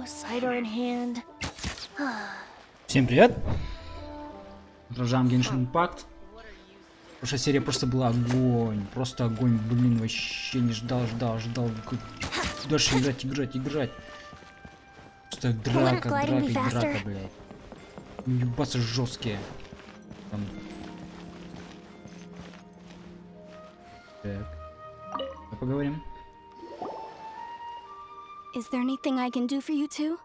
go, cider in hand. Всем привет! Продолжаем Genshin Impact. Прошлая серия просто была огонь. Просто огонь, блин, вообще не ждал. Дальше играть. Просто драка, блядь. Ебаться жесткие. Там. Так. Поговорим. Is there anything I can do for you two?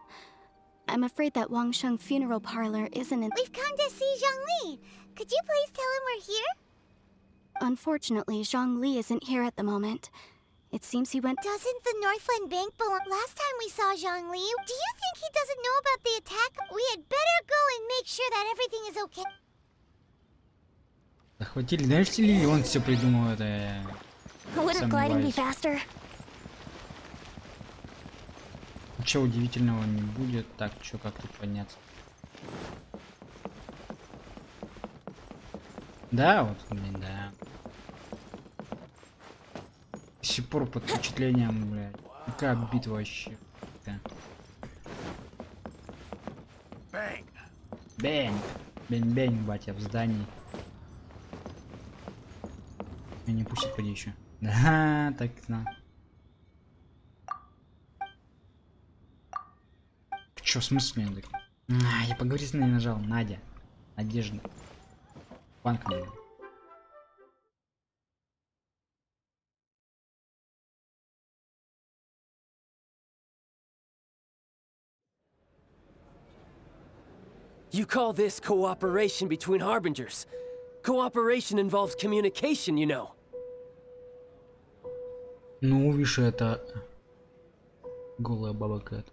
I'm afraid that Wangsheng funeral parlor isn't in— We've come to see Zhongli. Could you please tell him we're here? Unfortunately, Zhongli isn't here at the moment. It seems he went— Doesn't the Northland Bank belong? Last time we saw Zhongli, do you think he doesn't know about the attack? We had better go and make sure that everything is okay. Захватили, знаешь ли, он все придумал это. Wouldn't gliding be faster? Ничего удивительного не будет. Так, что, как тут подняться? Да, вот, блин, да. До сих пор под впечатлением, блядь. Какая битва вообще. Бэнг. Бэнг, батя, в здании. Меня не пустят, поди еще. Да, так знал. Чё, в смысле? Я поговорить с ней нажал. Надя. Надежда. Банк мне. You call this cooperation between harbingers? Cooperation involves communication, you know. Ну, видишь, это голая баба какая-то.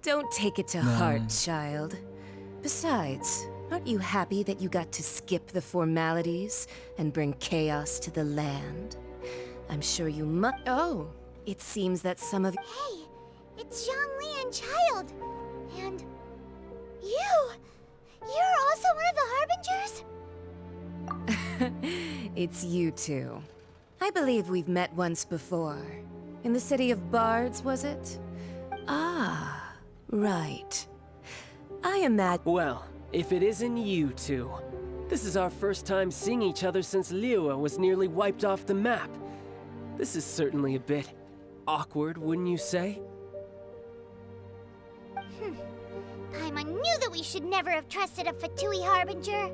Don't take it to heart, child. Besides, aren't you happy that you got to skip the formalities and bring chaos to the land? I'm sure you must— Oh, it seems that some of— Hey, it's Zhongli and Child. And you! You're also one of the harbingers? It's you two. I believe we've met once before. In the city of Bards, was it? Ah, right. I imagine— Well, if it isn't you two. This is our first time seeing each other since Liua was nearly wiped off the map. This is certainly a bit awkward, wouldn't you say? Paimon knew that we should never have trusted a Fatui harbinger.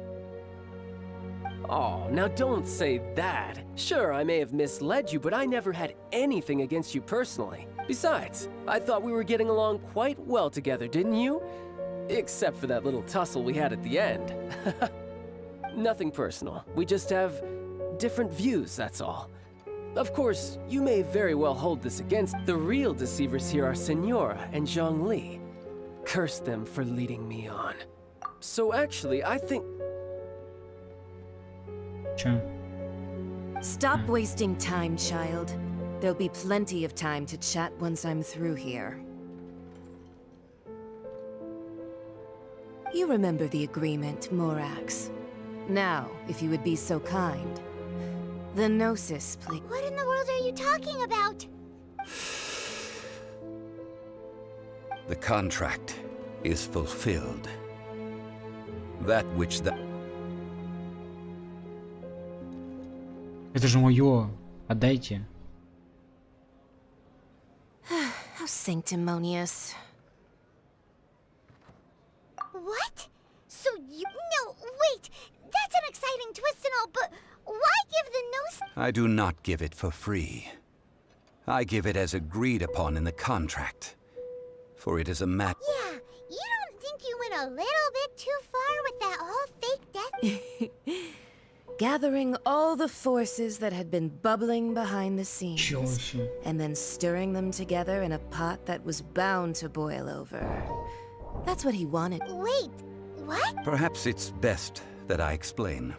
Oh, now don't say that. Sure, I may have misled you, but I never had anything against you personally. Besides, I thought we were getting along quite well together, didn't you? Except for that little tussle we had at the end. Nothing personal. We just have different views, that's all. Of course, you may very well hold this against— The real deceivers here are Senora and Zhongli. Curse them for leading me on. So actually, I think— Чё? Stop wasting time, child. There'll be plenty of time to chat once I'm through here. You remember the agreement, Morax. Now, if you would be so kind. The Gnosis, please. What in the world are you talking about? The contract is fulfilled. That which the... Это же моё. Отдайте. How sanctimonious. What? So you— No, wait! That's an exciting twist and all, but why give the nose— I do not give it for free. I give it as agreed upon in the contract. For it is a mat— Yeah, you don't think you went a little bit too far with that whole fake death? Gathering all the forces that had been bubbling behind the scenes, Чё вообще? and then stirring them together in a pot that was bound to boil over. That's what he wanted. Wait, what? Perhaps it's best that I explain.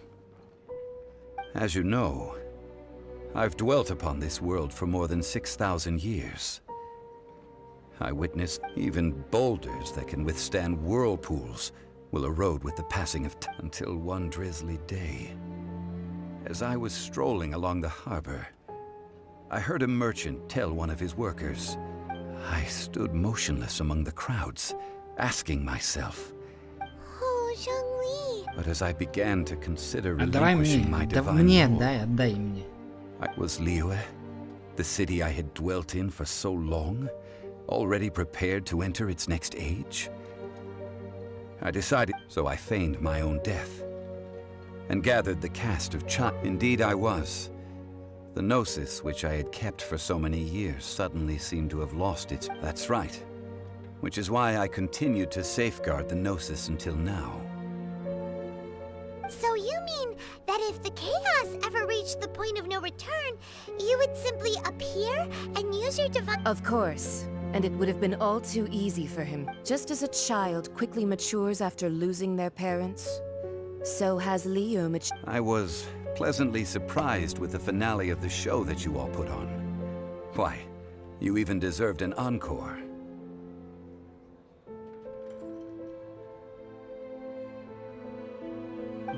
As you know, I've dwelt upon this world for more than 6,000 years. I witnessed even boulders that can withstand whirlpools will erode with the passing of until one drizzly day. As I was strolling along the harbor, I heard a merchant tell one of his workers. I stood motionless among the crowds, asking myself. Oh, Zhongli. But as I began to consider Отдавай relinquishing мне, my да divine мне role, отдай, отдай мне. was Liyue, the city I had dwelt in for so long, already prepared to enter its next age? I decided, so I feigned my own death and gathered the cast of Indeed I was. The gnosis which I had kept for so many years suddenly seemed to have lost its... That's right. Which is why I continued to safeguard the gnosis until now. So you mean that if the chaos ever reached the point of no return, you would simply appear and use your divine... Of course. And it would have been all too easy for him. Just as a child quickly matures after losing their parents, so has Liyue matured. I was pleasantly surprised with the finale of the show that you all put on. Why, you even deserved an encore.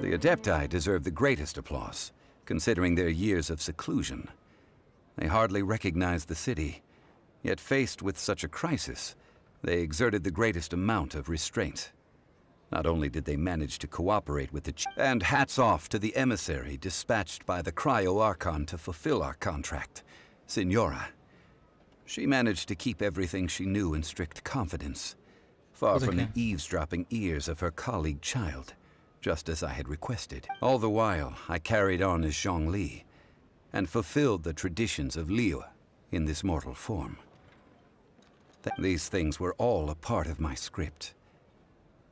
The Adepti deserve the greatest applause, considering their years of seclusion. They hardly recognized the city, yet faced with such a crisis, they exerted the greatest amount of restraint. Not only did they manage to cooperate with the and hats off to the emissary dispatched by the Cryo-Archon to fulfill our contract, Signora. She managed to keep everything she knew in strict confidence, far from the eavesdropping ears of her colleague child, just as I had requested. All the while, I carried on as Zhongli, and fulfilled the traditions of Liyue in this mortal form. These things were all a part of my script.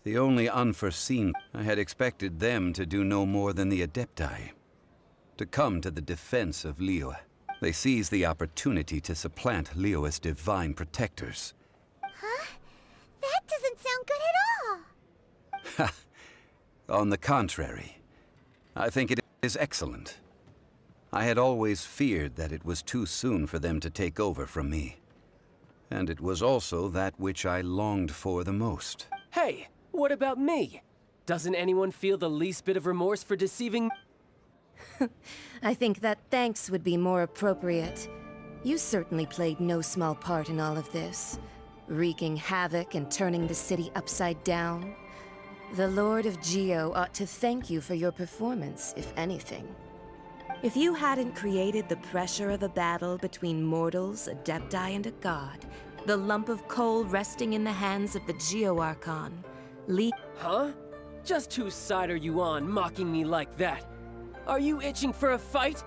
The only unforeseen, I had expected them to do no more than the Adepti, to come to the defense of Liyue. They seized the opportunity to supplant Liyue's divine protectors. Huh? That doesn't sound good at all. On the contrary, I think it is excellent. I had always feared that it was too soon for them to take over from me. And it was also that which I longed for the most. Hey, what about me? Doesn't anyone feel the least bit of remorse for deceiving? I think that thanks would be more appropriate. You certainly played no small part in all of this, wreaking havoc and turning the city upside down. The Lord of Geo ought to thank you for your performance, if anything. If you hadn't created the pressure of a battle between mortals, Adepti, and a god, the lump of coal resting in the hands of the Geo-Archon, Huh? Just whose side are you on, mocking me like that? Are you itching for a fight?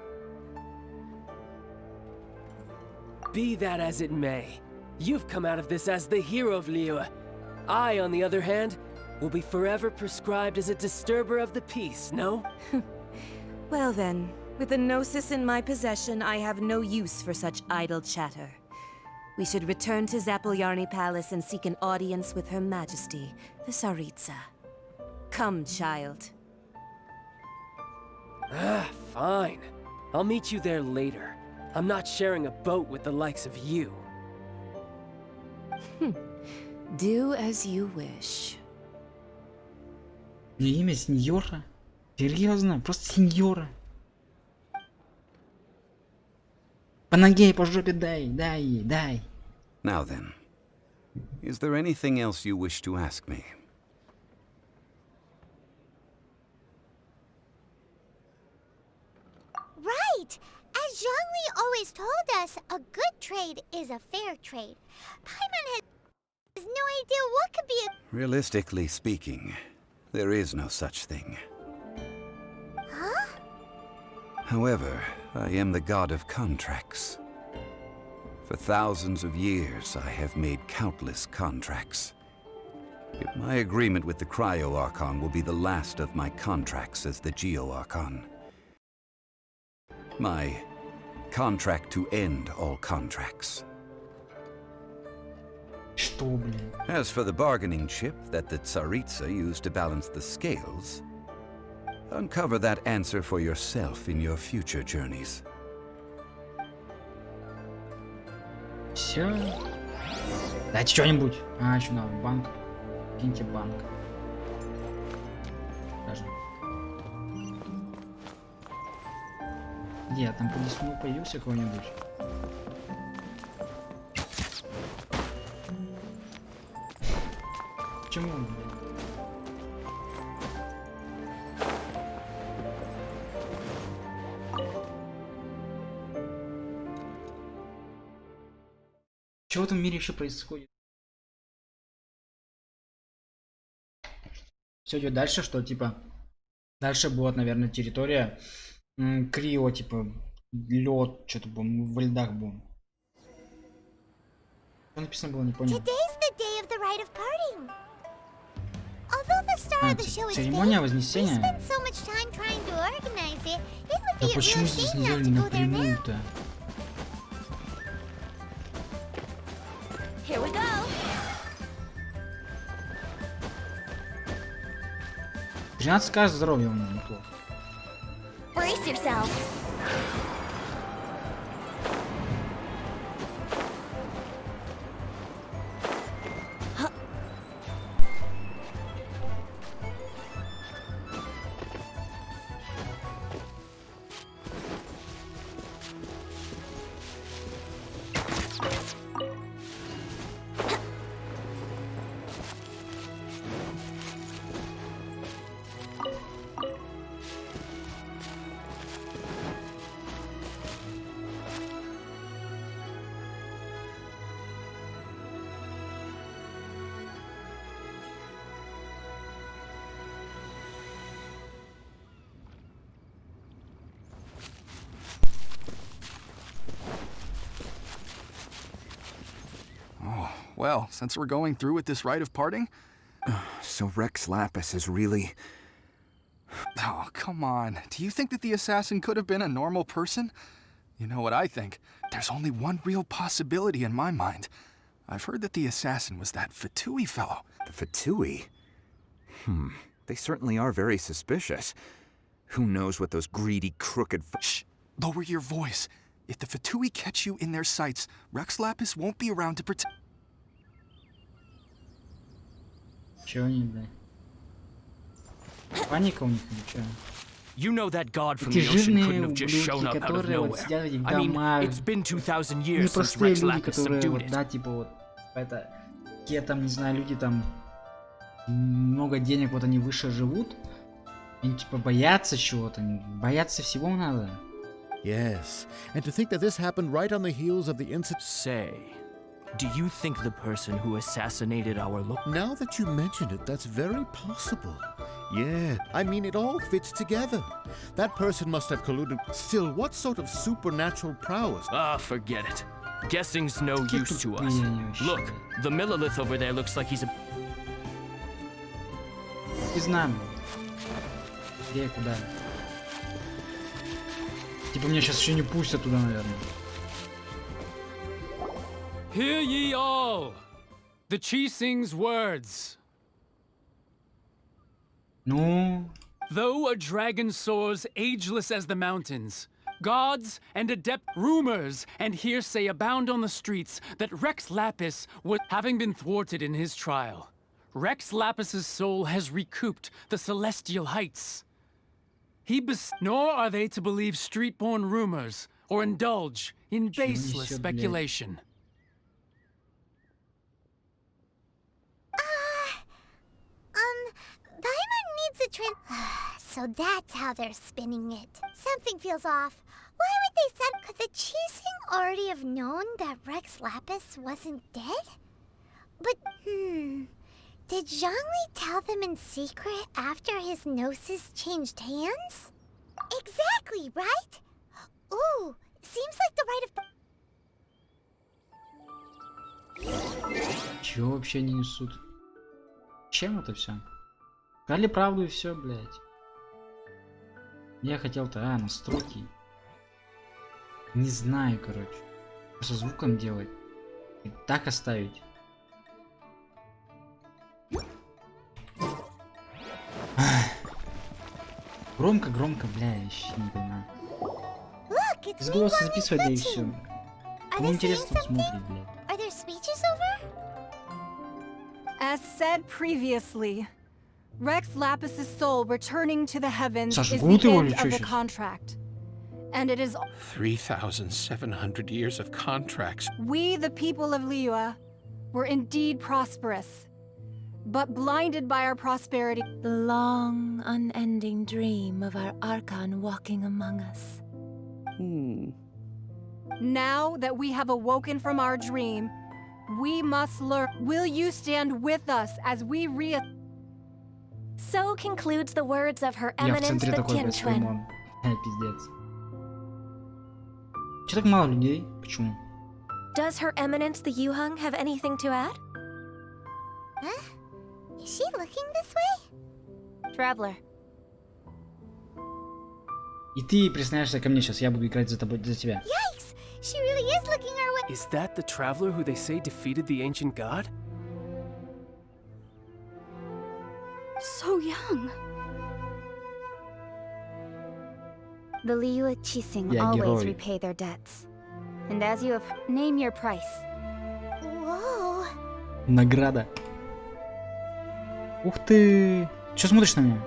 Be that as it may, you've come out of this as the hero of Liyue. I, on the other hand, will be forever prescribed as a disturber of the peace, no? Well then, with the Gnosis in my possession, I have no use for such idle chatter. We should return to Zapoljarny Palace and seek an audience with Her Majesty, the Tsaritsa. Come, child. Fine. I'll meet you there later. I'm not sharing a boat with the likes of you. Do as you wish. Мне имя сеньора? Серьезно? Просто сеньора? По ноге и по жопе дай, дай ей, дай. Now then, is there anything else you wish to ask me? Right! As Zhongli always told us, a good trade is a fair trade. Paimon has no idea what could be a... Realistically speaking, there is no such thing. Huh? However, I am the god of contracts. For thousands of years, I have made countless contracts. My agreement with the Cryo-Archon will be the last of my contracts as the Geo-Archon. My contract to end all contracts. Что, блин? As for the bargaining chip that the Tsaritsa used to balance the scales, uncover that answer for yourself in your future journeys. Все. Дайте что-нибудь. А, что надо? Банк. Киньте банк. Даже. Где? Там по лесу появился кого-нибудь? Почему? Что в этом мире еще происходит? Все идет дальше, что типа дальше будет, наверное, территория крио, типа лед, что-то будем в льдах будем. Что написано было, не понял. Today's the day of the rite of parting. Although the star of the show is Церемония fake, we Вознесения. spent so much time trying to organize it. It would Да be a почему real здесь shame не not взяли to go there now. напрямую-то? Here we go. 13 к здоровья у него неплохо. Brace yourself. Well, since we're going through with this rite of parting... So Rex Lapis is really... Oh, come on. Do you think that the assassin could have been a normal person? You know what I think? There's only one real possibility in my mind. I've heard that the assassin was that Fatui fellow. The Fatui? They certainly are very suspicious. Who knows what those greedy, crooked... Shh! Lower your voice. If the Fatui catch you in their sights, Rex Lapis won't be around to protect... Чё они, блядь? Паника у них или чё? You know that god from Эти the ocean жирные couldn't have just shown ублюдки, up out of которые вот nowhere. сидят в этих I mean, домах. it's been 2000 years since Непростые Rex люди, Lapis которые subdued вот, it. да, типа вот, это, те там, не знаю, люди там, много денег, вот они выше живут, они типа боятся чего-то, боятся всего надо. Yes, and to think that this happened right on the heels of the incident. Say, do you think the person who assassinated our Now that you mention it, that's very possible. Yeah, I mean, it all fits together. That person must have colluded. Still, what sort of supernatural prowess? Ah, forget it. Guessing's no Какие use to us. тупые они вообще. Look, the Millilith over there looks like he's a... Не знаю, где и куда. Типа меня сейчас еще не пустят туда, наверное. Hear ye all, the Chi sings words. Ну, Though a dragon soars ageless as the mountains, gods and adept rumors and hearsay abound on the streets that Rex Lapis would, having been thwarted in his trial. Rex Lapis's soul has recouped the celestial heights. Nor are they to believe street-born rumors or indulge in baseless несёт, блядь? speculation. Paimon needs a So that's how they're spinning it. Something feels off. Why would they send... Could the Chising already have known that Rex Lapis wasn't dead? But, did Zhongli tell them in secret after his gnosis changed hands? Exactly, right? Ooh, seems like the rite of... чего вообще не несут? Чем это все? Сказали правду и все, блядь. Я хотел-то, настройки. Не знаю, короче. Со звуком делать. И так оставить. Громко, бля, я вообще не понимаю. Look, it's С me голоса wanting записывать, да и все. Are Кому they saying интересно, тут something? смотрит, блядь. Are there speeches over? As said previously, Rex Lapis's soul returning to the heavens is Сожгут the его end или чё of the щас? contract. And it is 3,700 years of contracts. we, the people of Liyue, were indeed prosperous, but blinded by our prosperity. The long, unending dream of our Archon walking among us. Now that we have awoken from our dream, we must learn. Will you stand with us as we So concludes the words of Her Я в Eminence центре the такой, блядь, Kinchuen. Слеймон. Пиздец. Чё так мало людей? Почему? Does Her Eminence the Yuheng have anything to add? Huh? Is she looking this way? Traveler. И ты присоединяешься ко мне сейчас, я буду играть за тобой, за тебя. Yikes! She really is looking our way. Is that the traveler who they say defeated the ancient god? So young. The Liyue Qixing Я always герой. repay their debts. And as you have, name your price. Whoa! Награда. Ух ты! Чё смотришь на меня?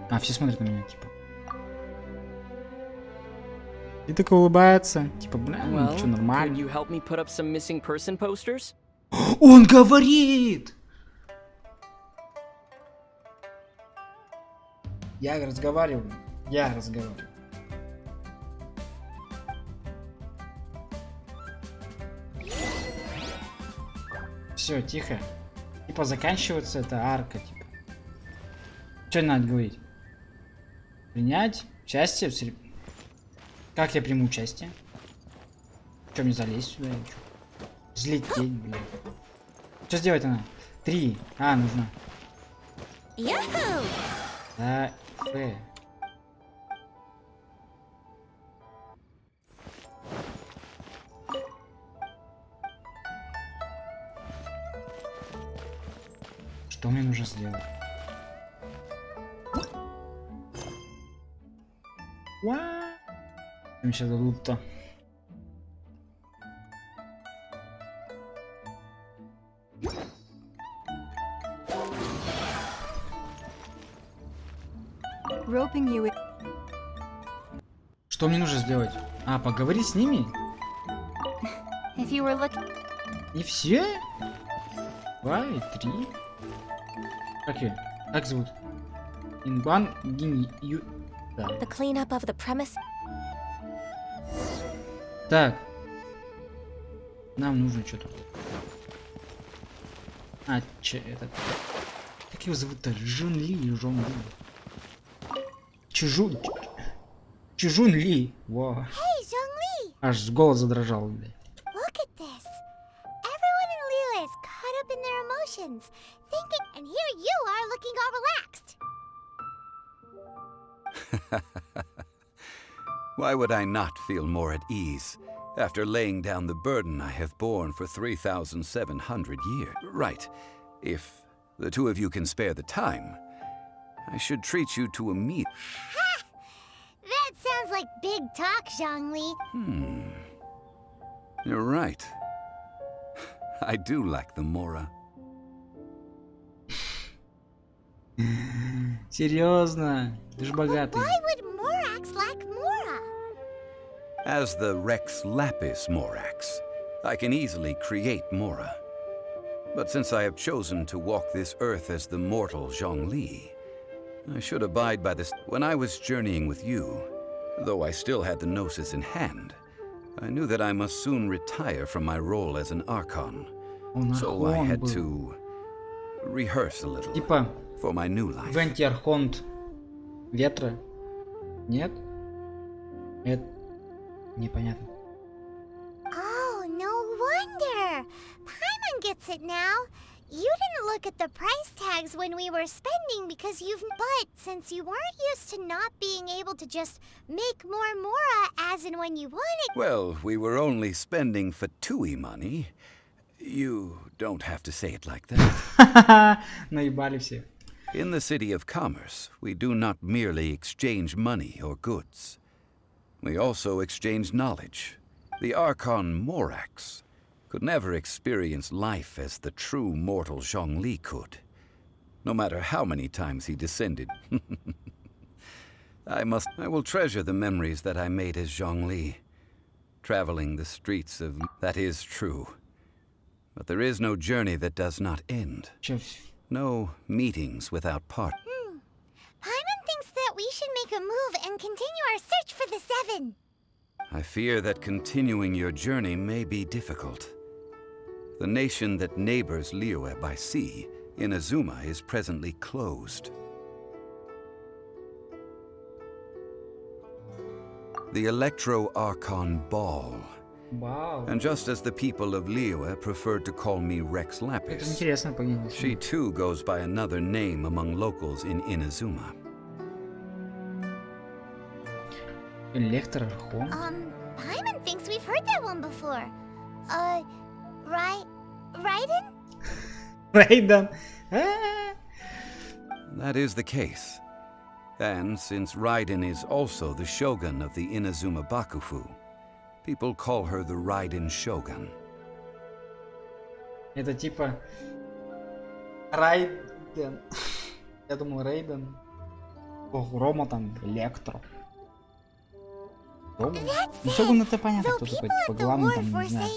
А, все смотрят на меня, типа. И такой улыбается, типа, бля, Well, чё, could нормально. you help me put up some missing person posters? Он говорит! Я разговариваю. Все, тихо. Типа заканчивается эта арка, типа. Что надо говорить? Принять участие в Как я приму участие? Что мне залезть сюда? Взлететь, блин. Что сделать она? 3. А, нужно. Да, Что мне нужно сделать? Мне сейчас дадут-то. roping you. Что мне нужно сделать? А, поговорить с ними? If you were looking... И все? 2 и 3. Как ее? Как зовут? Инбан Гинь Ю... Да. The cleanup of the premise... Так. Нам нужно что-то. А, этот... Как его зовут-то? Жун Ли или Жон Ли? Чужун Ли. Во. Hey, Zhongli! Аж голос задрожал, бля. Look at this. Everyone in Liyue is caught up in their emotions, thinking, and here you are looking all relaxed. Why would I not feel more at ease after laying down the burden I have borne for 3,700 years? Right. If the two of you can spare the time, I should treat you to a meal. Ha! That sounds like big talk, Zhongli. You're right. I do lack the Mora. Серьезно? Ты ж богатый. Why would Morax lack Mora? As the Rex Lapis Morax, I can easily create Mora. But since I have chosen to walk this earth as the mortal Zhongli, I should abide by this. When I was journeying with you, though I still had the Gnosis in hand, I knew that I must soon retire from my role as an Archon. So I had to rehearse a little Типа, for my new life. Венти Архонт Ветра? Нет? Это непонятно. Oh, no wonder. Paimon gets it now. You didn't look at the price tags when we were spending because you've... But since you weren't used to not being able to just make more Mora as and when you wanted... Well, we were only spending Fatui money. You don't have to say it like that. Наебали все. In the City of Commerce, we do not merely exchange money or goods. We also exchange knowledge. The Archon Morax could never experience life as the true mortal Zhongli could, no matter how many times he descended. I will treasure the memories that I made as Zhongli, traveling the streets of... That is true. But there is no journey that does not end. No meetings without part. Paimon thinks that we should make a move and continue our search for the Seven. I fear that continuing your journey may be difficult. The nation that neighbors Liyue by sea, Inazuma, is presently closed. The Electro-Archon Ball. Wow. And just as the people of Liyue preferred to call me Rex Lapis, she too goes by another name among locals in Inazuma. Electro-Archon? Paimon thinks we've heard that one before. Raiden? Raiden. That is the case. And since Raiden is also the shogun of the Inazuma Bakufu, people call her the Raiden Shogun. Это типа Райден. Я думал Рейден. Рома там Электро. Ну, Шогун это понятно, кто такой, типа главный там, не знаю.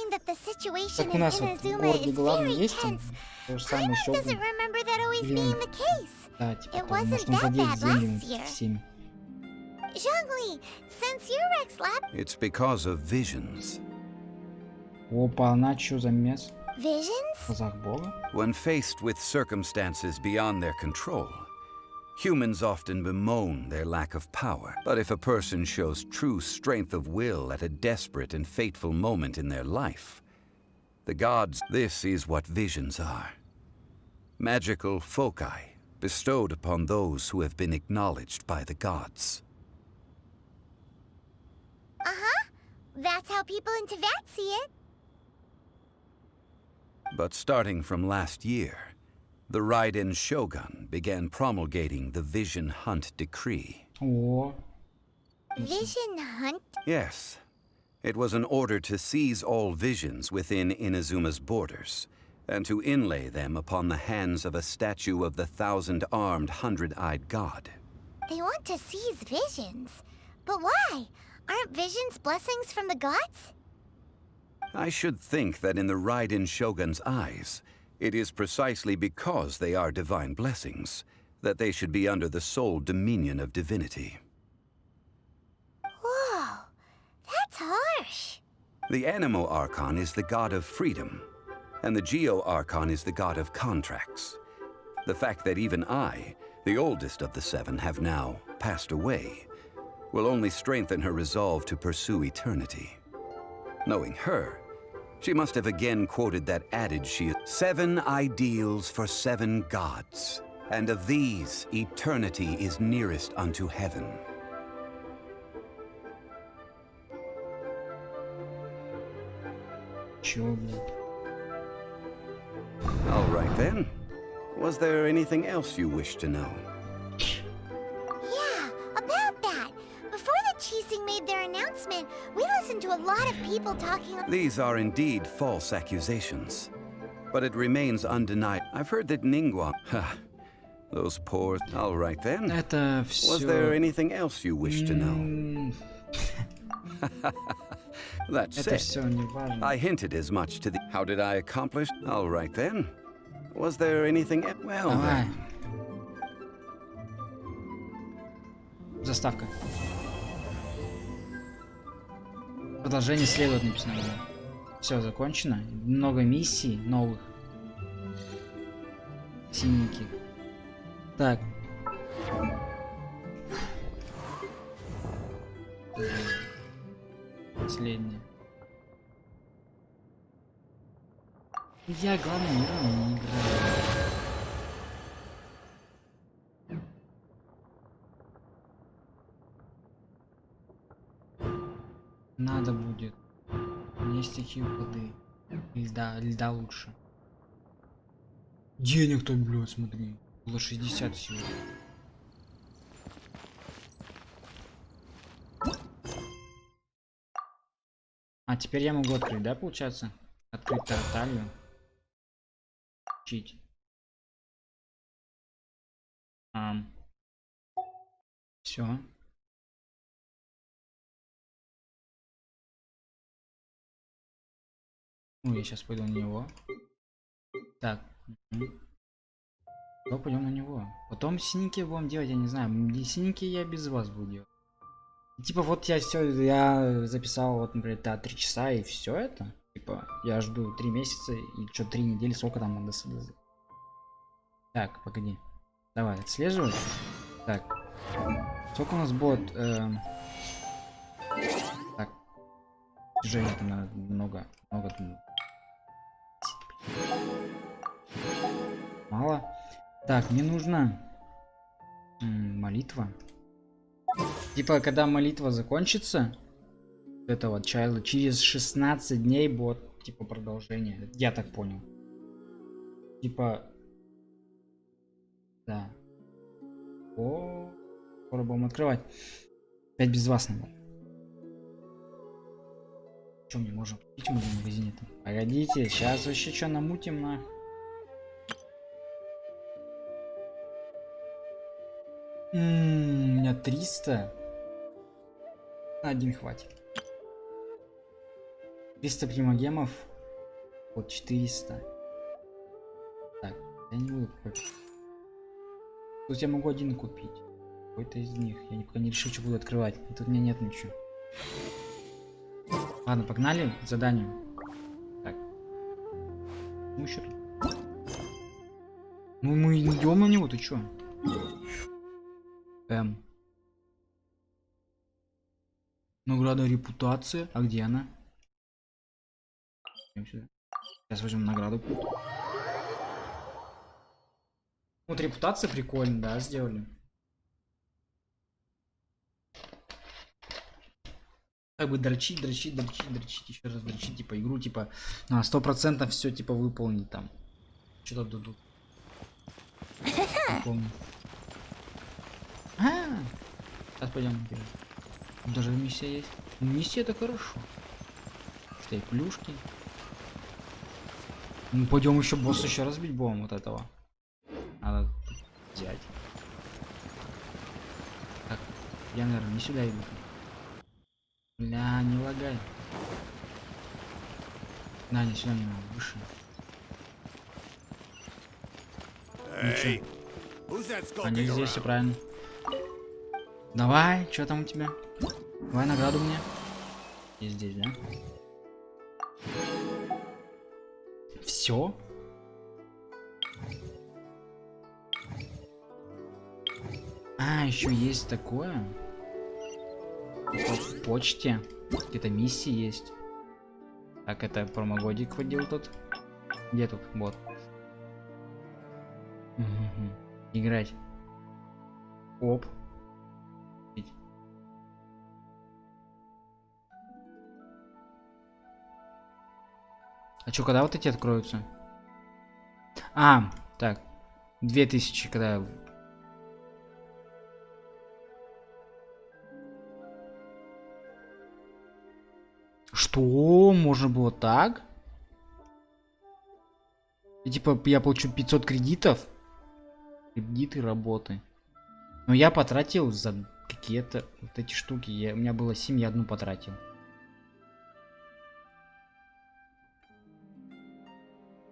Как у нас вот в городе главный есть, там, то же самое Шогун. Блин. Да, типа, там, может он владеет землями всеми. It's because of visions. Опа, она чё за мес? Visions? When faced with circumstances beyond their control, humans often bemoan their lack of power. But if a person shows true strength of will at a desperate and fateful moment in their life, the gods, this is what visions are. Magical foci bestowed upon those who have been acknowledged by the gods. That's how people in Teyvat see it. But starting from last year, the Raiden Shogun began promulgating the Vision Hunt Decree. Oh. Vision Hunt? Yes. It was an order to seize all visions within Inazuma's borders, and to inlay them upon the hands of a statue of the thousand-armed, hundred-eyed god. They want to seize visions. But why? Aren't visions blessings from the gods? I should think that in the Raiden Shogun's eyes, it is precisely because they are divine blessings that they should be under the sole dominion of divinity. Whoa, that's harsh. The Anemo Archon is the god of freedom, and the Geo-Archon is the god of contracts. The fact that even I, the oldest of the seven, have now passed away will only strengthen her resolve to pursue eternity. Knowing her, she must have again quoted that adage she... 7 ideals for 7 gods, and of these, eternity is nearest unto heaven. Чё, блядь? All right then. Was there anything else you wish to know? Yeah, about that. Before the Chising made their announcement, we listened to a lot of people talking... These are indeed false accusations, but it remains undeniable. I've heard that Ningguang... Those poor... All right then. Это всё... Was there anything else you wish to know? That's Это it. всё не важно. I hinted as much to the... How did I accomplish? All right then. Was there anything... Well Давай. then. Заставка. Продолжение следует, написано. Все закончено. Много миссий новых. Синеньких. Так. Последнее. Я главное не играю. Надо будет. У меня есть такие воды. Льда лучше. Денег-то, блядь, смотри. Было 60 всего. А теперь я могу открыть, да, получается? Открыть талию. Чить. Все. Ну, я сейчас пойду на него. Так. То пойдем на него. Потом синенькие будем делать, я не знаю. Синенькие я без вас буду делать. Типа вот я все, я записал вот, например, 3 часа и все это. Типа я жду 3 месяца и что 3 недели, сколько там надо. Так, погоди. Давай, отслеживай. Так. Сколько у нас будет? Так. Движение там надо много. Мало. Так, мне нужна молитва. Типа, когда молитва закончится, это вот чайлд, через 16 дней будет, типа, продолжение. Я так понял. Типа, да. О, скоро будем открывать. Опять без вас надо. Чем не можем купить в магазине-то? Погодите, сейчас вообще что намутим на. У меня 300. Один хватит. 300 примагемов. Вот 400. Так, я не буду покупать. Тут я могу один купить. Какой-то из них. Я пока не решил, что буду открывать. И тут у меня нет ничего. Ладно, погнали к заданию. Так. Ну еще тут. Ну мы идем на него, ты чё? Награда репутация. А где она? Сейчас возьмем награду. Вот репутация прикольно, да, сделали. Как бы дрочить, еще раз дрочить, типа игру, типа на 100% все типа выполнить там. Что-то дадут. Не помню. Сейчас пойдем. Даже миссия есть. Миссия это хорошо. Что и плюшки. Мы пойдем еще босса еще разбить будем вот этого. Надо взять. Так, я, наверное, не сюда иду. Бля, не лагай. Да, не сюда не надо, выше. Они здесь, все правильно. Давай, что там у тебя? Давай награду мне. И здесь, да? Все? А, еще есть такое. В почте. Какие-то миссии есть. Так, это промогодик водил тут. Где тут? Вот. Играть. Оп. А чё, когда вот эти откроются? А, так. 2000, когда... Что? Можно было так? И типа я получу 500 кредитов? Кредиты работы. Но я потратил за какие-то вот эти штуки. У меня было 7, я одну потратил.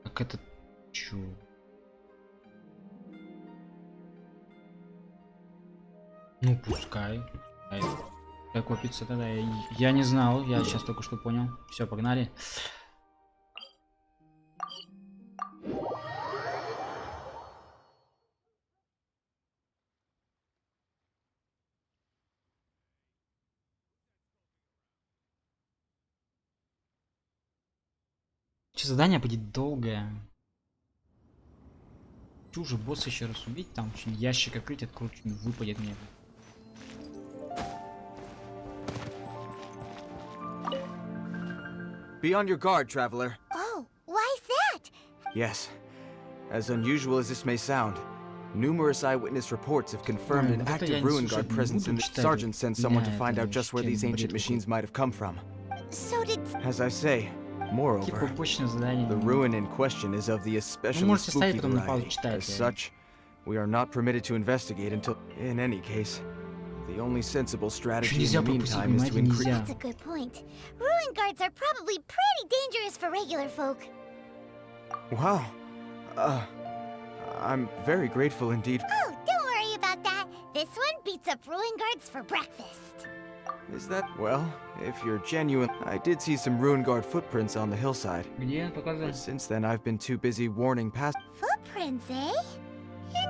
Как это... Чё? Ну пускай. Как копится тогда? Я не знал, я сейчас только что понял. Все, погнали. Че, задание будет долгое. Хочу уже босса еще раз убить, там что-нибудь ящик открыть, открыть, что-нибудь выпадет мне. Be on your guard, traveler. Oh, why's that? Yes. As unusual as this may sound, numerous eyewitness reports have confirmed an active ruin guard presence in the sergeant sent someone to find out just where these ancient machines might have come from. So did... As I say, moreover, the ruin in question is of the especially spooky variety. As such, we are not permitted to investigate until... In any case, The only sensible strategy in Нельзя the пропустить, meantime is to понимаете, increase. нельзя. That's a good point. Ruin guards are probably pretty dangerous for regular folk. Wow. I'm very grateful indeed. Oh, don't worry about that. This one beats up ruin guards for breakfast. Is that, well, if you're genuine, I did see some ruin guard footprints on the hillside. Где? Показывай. But since then, I've been too busy warning past. Footprints, eh?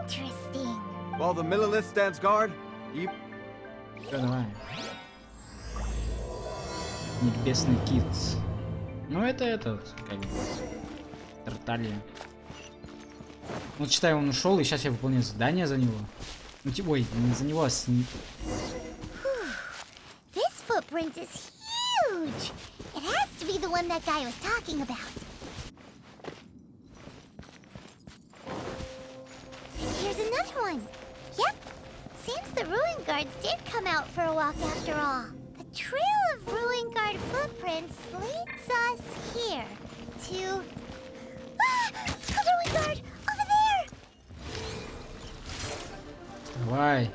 Interesting. While the Millilith stands guard, you. Всё, давай. Небесный кит. Ну это этот, как бы, Тарталья. Вот считай, он ушел, и сейчас я выполняю задание за него. Ну типа, ой, не за него, а с ним. This footprint is huge. It has to be the one that guy was talking about. And here's another one. Yep. Seems the ruin guards did come out for a walk after all. The trail of ruin guard footprints leads us here to... Ah! A ruin guard! Over there! Давай.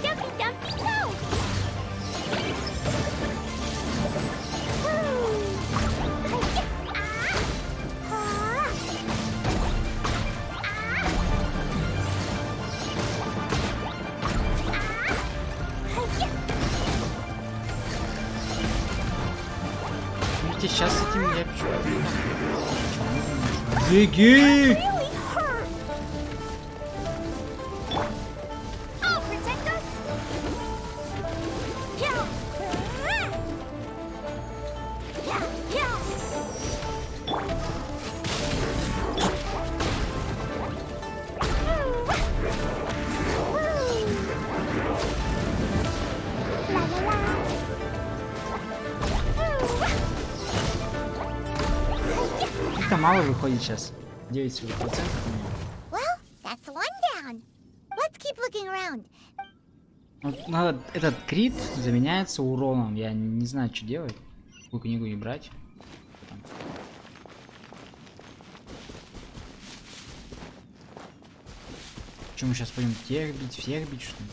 Dumpy, dumpy, go! Видите, сейчас с этим я пишу. Беги! Как-то мало выходит сейчас. 9%. Well, that's one down. Let's keep looking around. Вот надо, этот крит заменяется уроном. Я не знаю, что делать. Какую книгу и брать. Почему мы сейчас пойдем тех бить, всех бить, что ли?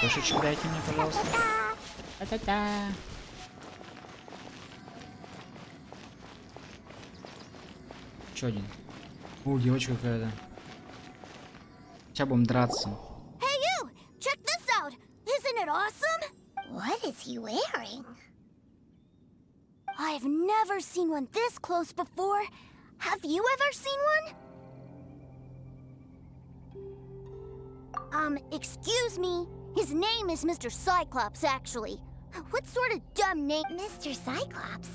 Кошечек дайте мне, пожалуйста. Та-та-та. Еще один. О, девочка какая-то. Сейчас будем драться. Hey you! Check this out! Isn't it awesome? What is he wearing? I've never seen one this close before. Have you ever seen one? Excuse me. His name is Mr. Cyclops, actually. What sort of dumb name? Mr. Cyclops?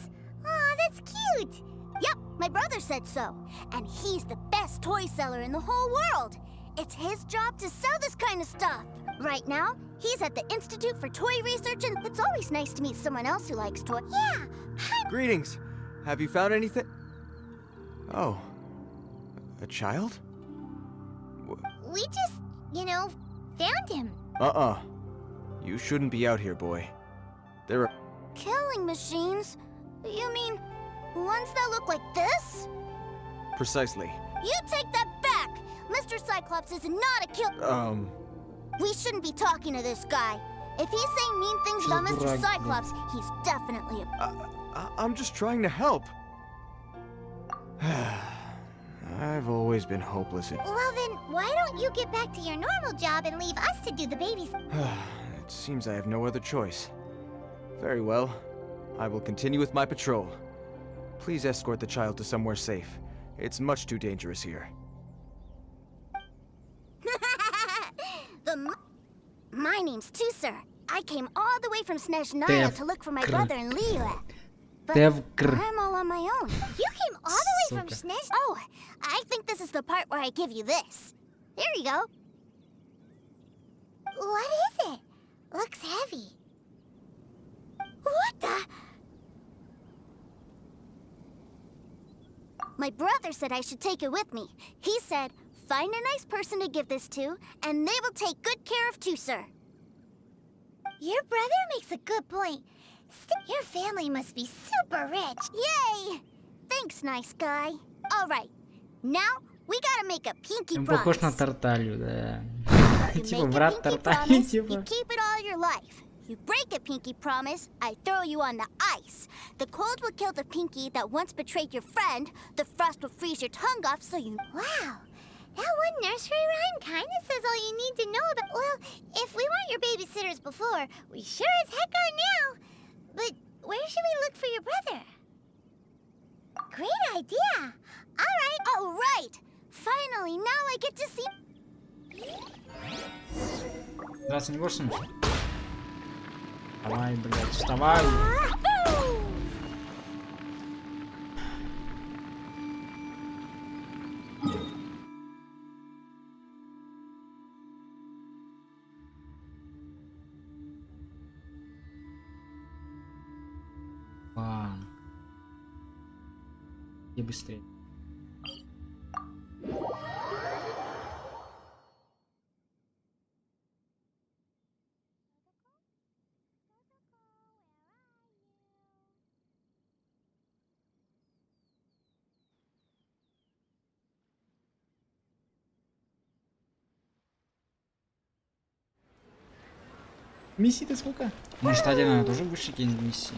Aw, that's cute. Yep, my brother said so. And he's the best toy seller in the whole world. It's his job to sell this kind of stuff. Right now, he's at the Institute for Toy Research, and it's always nice to meet someone else who likes toys. Yeah. Greetings. Have you found anything? Oh. A child? We just, you know, found him. You shouldn't be out here, boy. There are... Killing machines? You mean ones that look like this? Precisely. You take that back! Mr. Cyclops is not a kill- We shouldn't be talking to this guy. If he's saying mean things about Mr. Cyclops, he's definitely a... I'm just trying to help. I've always been hopeless at... Well then, why don't you get back to your normal job and leave us to do the babies? It seems I have no other choice. Very well. I will continue with my patrol. Please escort the child to somewhere safe. It's much too dangerous here. My name's Tusser. I came all the way from Snezhnaya to look for my brother in Liyue. But I'm all on my own. You came all the way from Snezh... Oh, I think this is the part where I give you this. Here you go. What is it? Looks heavy. What the... My brother said I should take it with me. He said, Find a nice person to give this to, and they will take good care of Tooser. Your brother makes a good point. Your family must be super rich. Yay! Thanks, nice guy. All right, now we gotta make a pinky Он promise. похож на Тарталью, да. You Типа make a брат pinky Тарталью, promise, типа. you keep it all your life. You break a pinky promise, I throw you on the ice. The cold will kill the pinky that once betrayed your friend. The frost will freeze your tongue off so you... Wow, that one nursery rhyme kinda says all you need to know about... Well, if we weren't your babysitters before, we sure as heck are now. But where should we look for your brother? Great idea. All right. Finally, now I get to see... Драться не будешь со мной? Давай, блядь, вставай! Ладно. И быстрее. Миссии-то сколько? Может, один она тоже выше какие-нибудь миссии?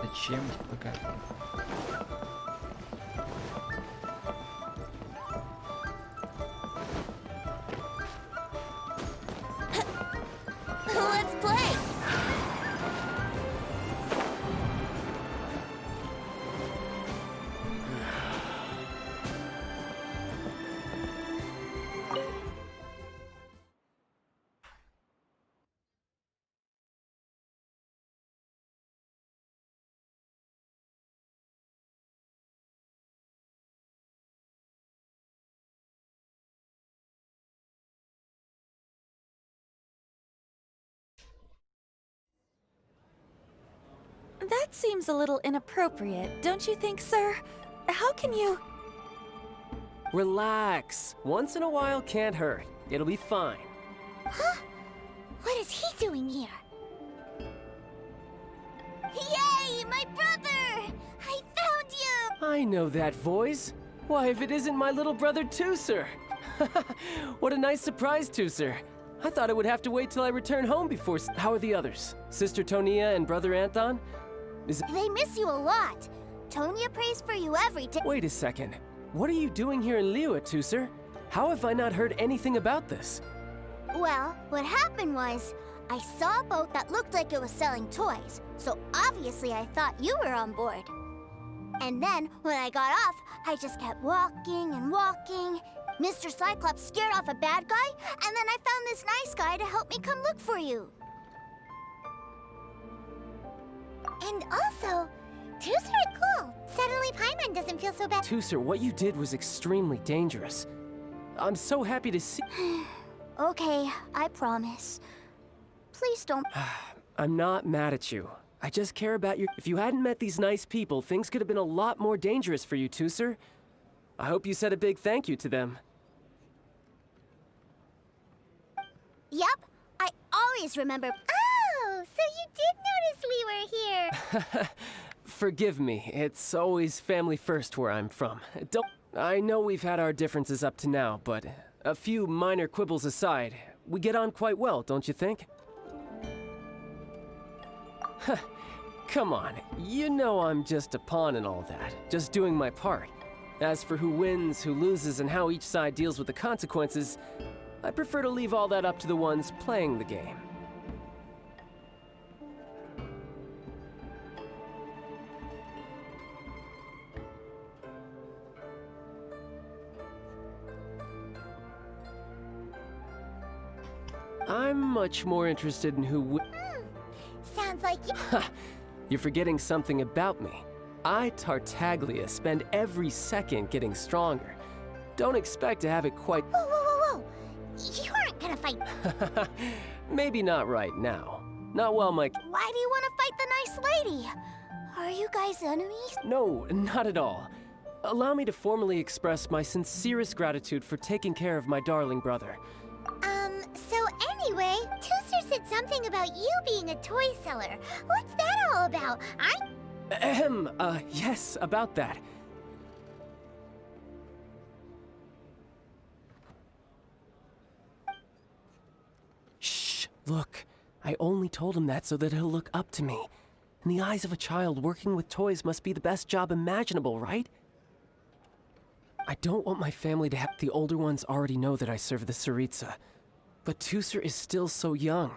Зачем пока? Let's play! That seems a little inappropriate, don't you think, sir? How can you... Relax. Once in a while can't hurt. It'll be fine. Huh? What is he doing here? Yay, my brother! I found you! I know that voice. Why, if it isn't my little brother Tooser. What a nice surprise, Tooser. I thought I would have to wait till I return home before... How are the others? Sister Tonia and Brother Anton? They miss you a lot. Tonya prays for you every day. Wait a second. What are you doing here in Liyue, Tooser? How have I not heard anything about this? Well, what happened was, I saw a boat that looked like it was selling toys, so obviously I thought you were on board. And then, when I got off, I just kept walking and walking. Mr. Cyclops scared off a bad guy, and then I found this nice guy to help me come look for you. And also, Tooser are cool. Suddenly Paimon doesn't feel so bad. Tooser, what you did was extremely dangerous. I'm so happy to see... Okay, I promise. Please don't... I'm not mad at you. I just care about your... If you hadn't met these nice people, things could have been a lot more dangerous for you, Tooser. I hope you said a big thank you to them. Yep, I always remember... Oh, so you did notice we were here. Forgive me, it's always family first where I'm from. I know we've had our differences up to now, but a few minor quibbles aside, we get on quite well, don't you think? Come on, you know I'm just a pawn and all that, just doing my part. As for who wins, who loses, and how each side deals with the consequences, I prefer to leave all that up to the ones playing the game. I'm much more interested in who Sounds like you... you're forgetting something about me. I, Tartaglia, spend every second getting stronger. Don't expect to have it quite... Whoa, whoa, whoa, whoa! You aren't gonna fight... Maybe not right now. Not while my... Why do you want to fight the nice lady? Are you guys enemies? No, not at all. Allow me to formally express my sincerest gratitude for taking care of my darling brother. So anyway, Tooser said something about you being a toy seller. What's that all about? Yes, about that. Shh, look. I only told him that so that he'll look up to me. In the eyes of a child, working with toys must be the best job imaginable, right? I don't want my family to have... The older ones already know that I serve the Tsaritsa. But Tooser is still so young.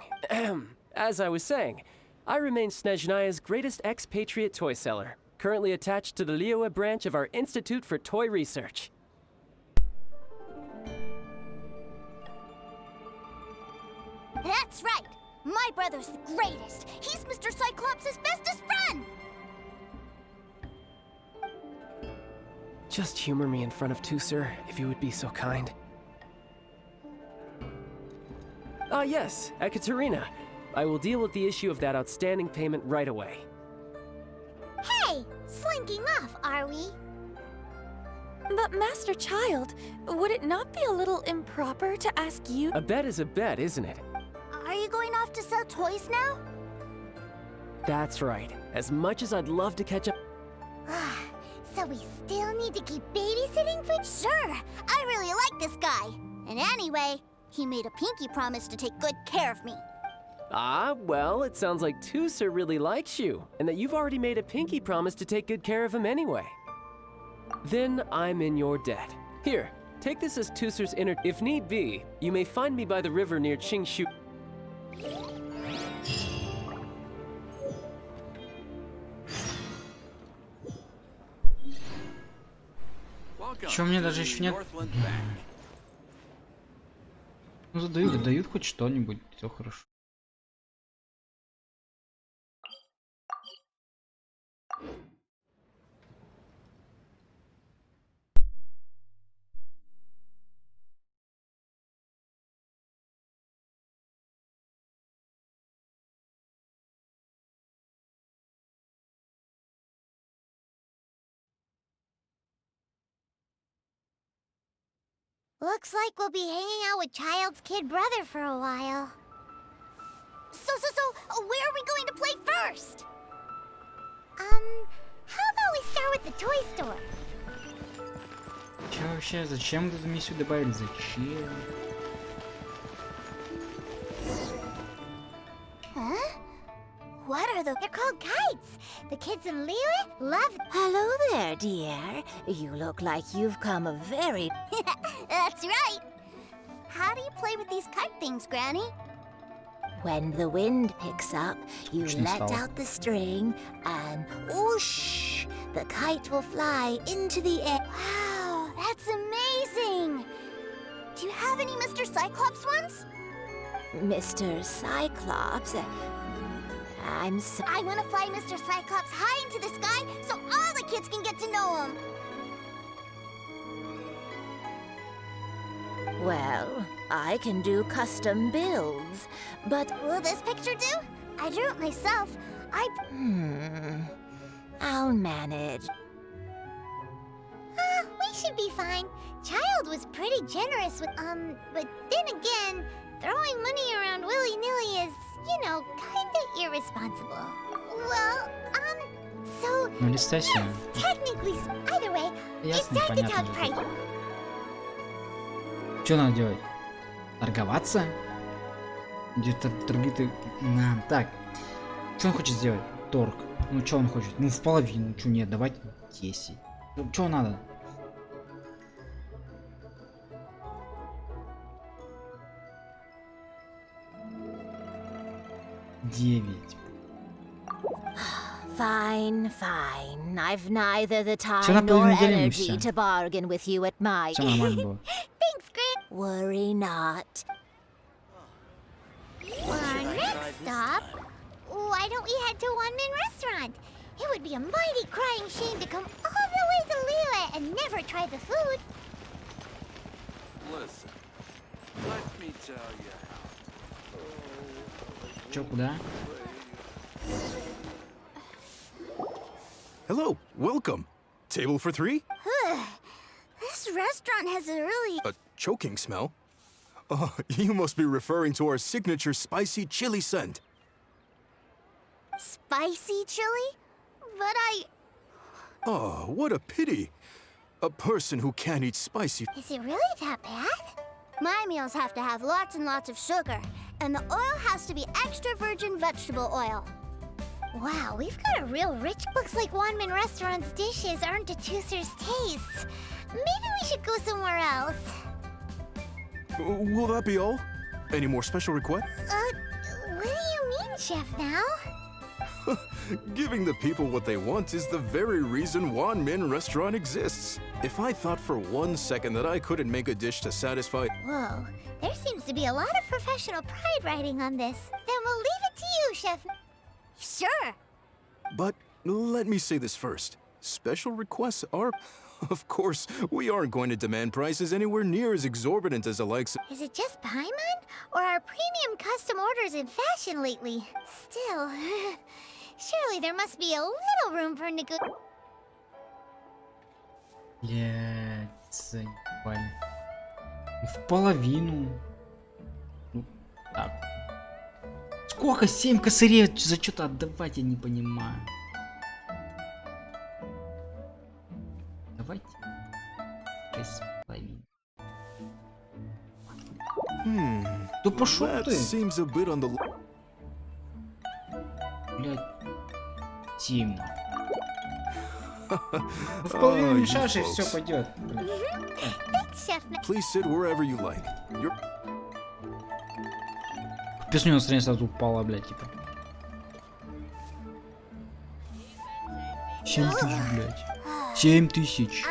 As I was saying, I remain Snezhnaya's greatest expatriate toy seller, currently attached to the Liyue branch of our Institute for Toy Research. That's right! My brother's the greatest! He's Mr. Cyclops' bestest friend! Just humor me in front of Tooser, if you would be so kind. Ah, yes, Ekaterina. I will deal with the issue of that outstanding payment right away. Hey! Slinking off, are we? But Master Child, would it not be a little improper to ask you? A bet is a bet, isn't it? Are you going off to sell toys now? That's right. As much as I'd love to catch up... So we still need to keep babysitting for... Sure! I really like this guy. And anyway, he made a pinky promise to take good care of me. Ah, well, it sounds like Tooser really likes you, and that you've already made a pinky promise to take good care of him anyway. Then I'm in your debt. Here, take this as Tooser's inner... If need be, you may find me by the river near Qingshu. Чё, мне даже еще нет... Ну, дают хоть что-нибудь, все хорошо. Looks like we'll be hanging out with Child's kid brother for a while. So, where are we going to play first? How about we start with the toy store? Чё вообще, зачем эту миссию добавили? Зачем? Huh? What are the... They're called kites. The kids in Liyue love... Hello there, dear. You look like you've come a very... That's right. How do you play with these kite things, Granny? When the wind picks up, you let out the string and whoosh, the kite will fly into the air. Wow, that's amazing. Do you have any Mr. Cyclops ones? Mr. Cyclops? I want to fly Mr. Cyclops high into the sky so all the kids can get to know him. Well, I can do custom builds, but... Will this picture do? I drew it myself. I'll manage. We should be fine. Child was pretty generous with, but then again, throwing money around willy-nilly is, you know, kinda irresponsible. Well, so... Ну, листайся. Yes, technically, either way, it's time to talk price. Что надо делать? Торговаться? Где-то торги... Так. Что он хочет сделать? Торг. Ну, что он хочет? Ну, в половину. Что, нет, давайте 10. Ну, что надо? Девять. Fine. I've neither the time nor energy to bargain with you at my... Все нормально было. Thanks, Grant. Worry not. For our next stop, why don't we head to One-Man Restaurant? It would be a mighty crying shame to come all the way to Liyue and never try the food. Listen, let me tell you Чё, куда? Hello, welcome. Table for three? This restaurant has a really... A choking smell? Oh, you must be referring to our signature spicy chili scent. spicy chili? But Oh, what a pity. A person who can't eat spicy... Is it really that bad? My meals have to have lots and lots of sugar, and the oil has to be extra virgin vegetable oil. Wow, we've got a real rich... Looks like One-Man Restaurant's dishes aren't to Tooser's taste. Maybe we should go somewhere else. Will that be all? Any more special requests? What do you mean, Chef, now? Giving the people what they want is the very reason One-Man Restaurant exists. If I thought for 1 second that I couldn't make a dish to satisfy... Whoa, there seems to be a lot of professional pride riding on this. Then we'll leave it to you, Chef. Sure. But let me say this first. Special requests are... Of course, we aren't going to demand prices anywhere near as exorbitant as the likes of... Is it just Paimon? Or are premium custom orders in fashion lately? Still, surely there must be a little room for negotiation. Блядь, заебали. В половину. Ну, так. Сколько? 7 косарей за что-то отдавать, я не понимаю. Давайте. 6,5. Да пошел ты. Блядь. Тим. В половину мешаешь и все пойдет. Please sit wherever you like. Песня у нас сразу упала, блядь, типа. 7 тысяч, блядь. 7 тысяч.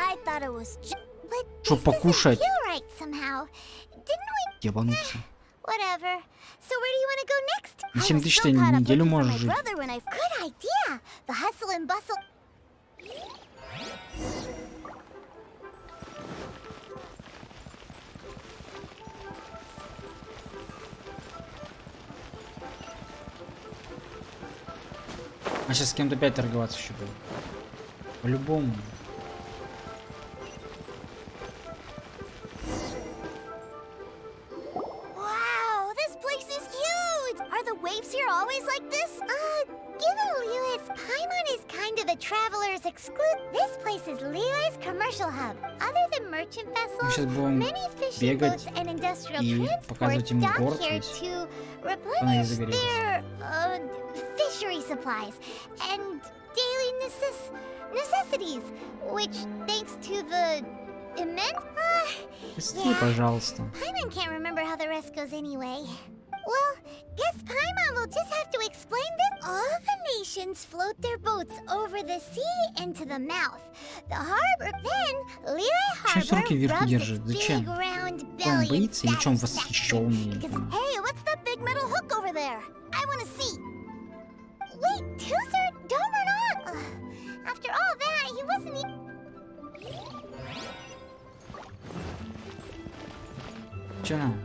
Что покушать? Ебануться. На 7 тысяч ты неделю можешь жить. А сейчас с кем-то опять торговаться еще будет. По-любому. Wow, this place is huge! Are the waves here always like this? Given Liyue's, Paimon is kind of a traveler's exclusive. This place is Liyue's commercial hub. Other than merchant vessels, many fishing boats and industrial transports dock here to replenish their fishery supplies and daily necessities, which, thanks to the immense... пожалуйста. Paimon can't remember how the rest goes anyway. Well, guess Paimon will just have to explain that all the nations float their boats over the sea into the mouth. The harbor, then Liyue Harbor rubs its big round belly and satisfaction. Hey, what's that big metal hook over there? I want to see. Wait, Tooser, don't run off! After all that, he wasn't even... Че надо?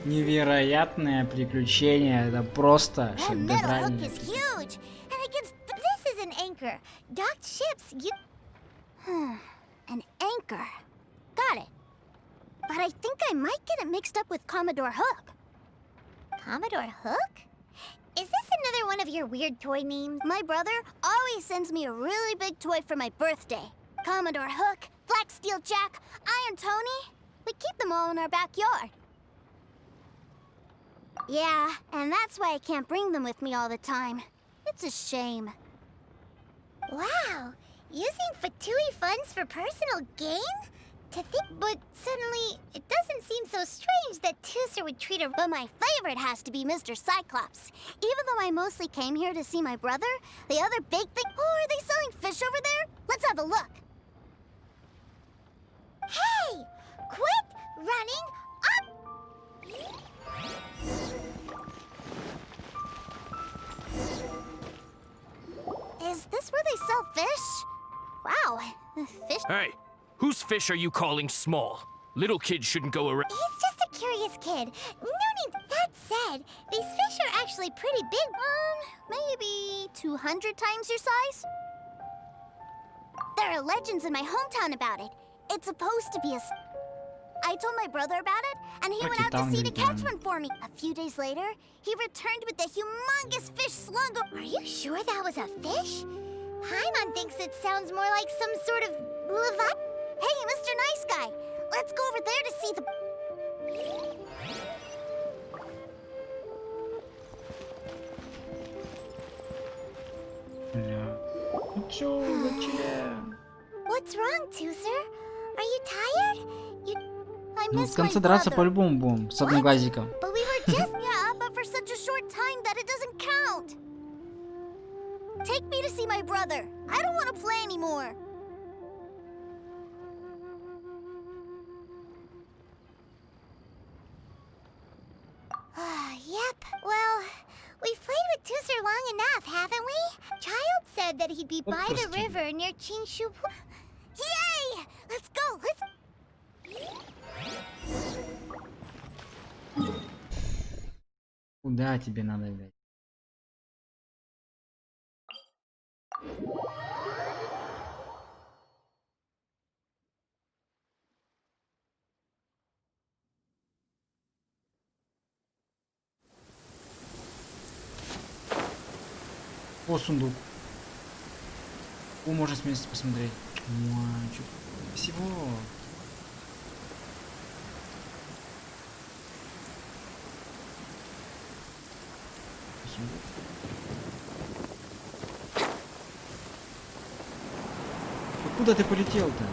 Невероятное приключение, это просто шедеврально. This is an anchor. Docked ships, an anchor. Got it. But I think I might get it mixed up with Commodore Hook. Commodore Hook? Is this another one of your weird toy names? My brother always sends me a really big toy for my birthday. Commodore Hook, Black Steel Jack, Iron Tony. We keep them all in our backyard. Yeah, and that's why I can't bring them with me all the time. It's a shame. Wow, using Fatui funds for personal gain? To think, but suddenly, it doesn't seem so strange that Tooser would treat her. But my favorite has to be Mr. Cyclops. Even though I mostly came here to see my brother, the other big thing... Oh, are they selling fish over there? Let's have a look. Hey! Quit running up! Is this where they sell fish? Wow, fish. Hey, whose fish are you calling small? Little kids shouldn't go around. He's just a curious kid. No need. That said, these fish are actually pretty big. Maybe 200 times your size? There are legends in my hometown about it. It's supposed to be a... I told my brother about it, and he went out to sea to catch one for me. A few days later, he returned with a humongous fish slung... Are you sure that was a fish? Paimon thinks it sounds more like some sort of... Hey, Mr. Nice Guy, let's go over there to see the... What's wrong, Tooser? Are you tired? I Ну, в miss my конце драться brother. по-любому будем, с одноглазиком. But we were just... Yeah, but for such a short time that it doesn't count. Take me to see my brother. I don't want to play anymore. Yep, well, we've played with Tooser long enough, haven't we? Child said that he'd be by the river near Chinshu. Yay! Let's go, let's... Куда тебе надо, блядь? О, сундук. О, можно с места посмотреть. Мальчик. Всего. Сундук. Куда ты полетел-то?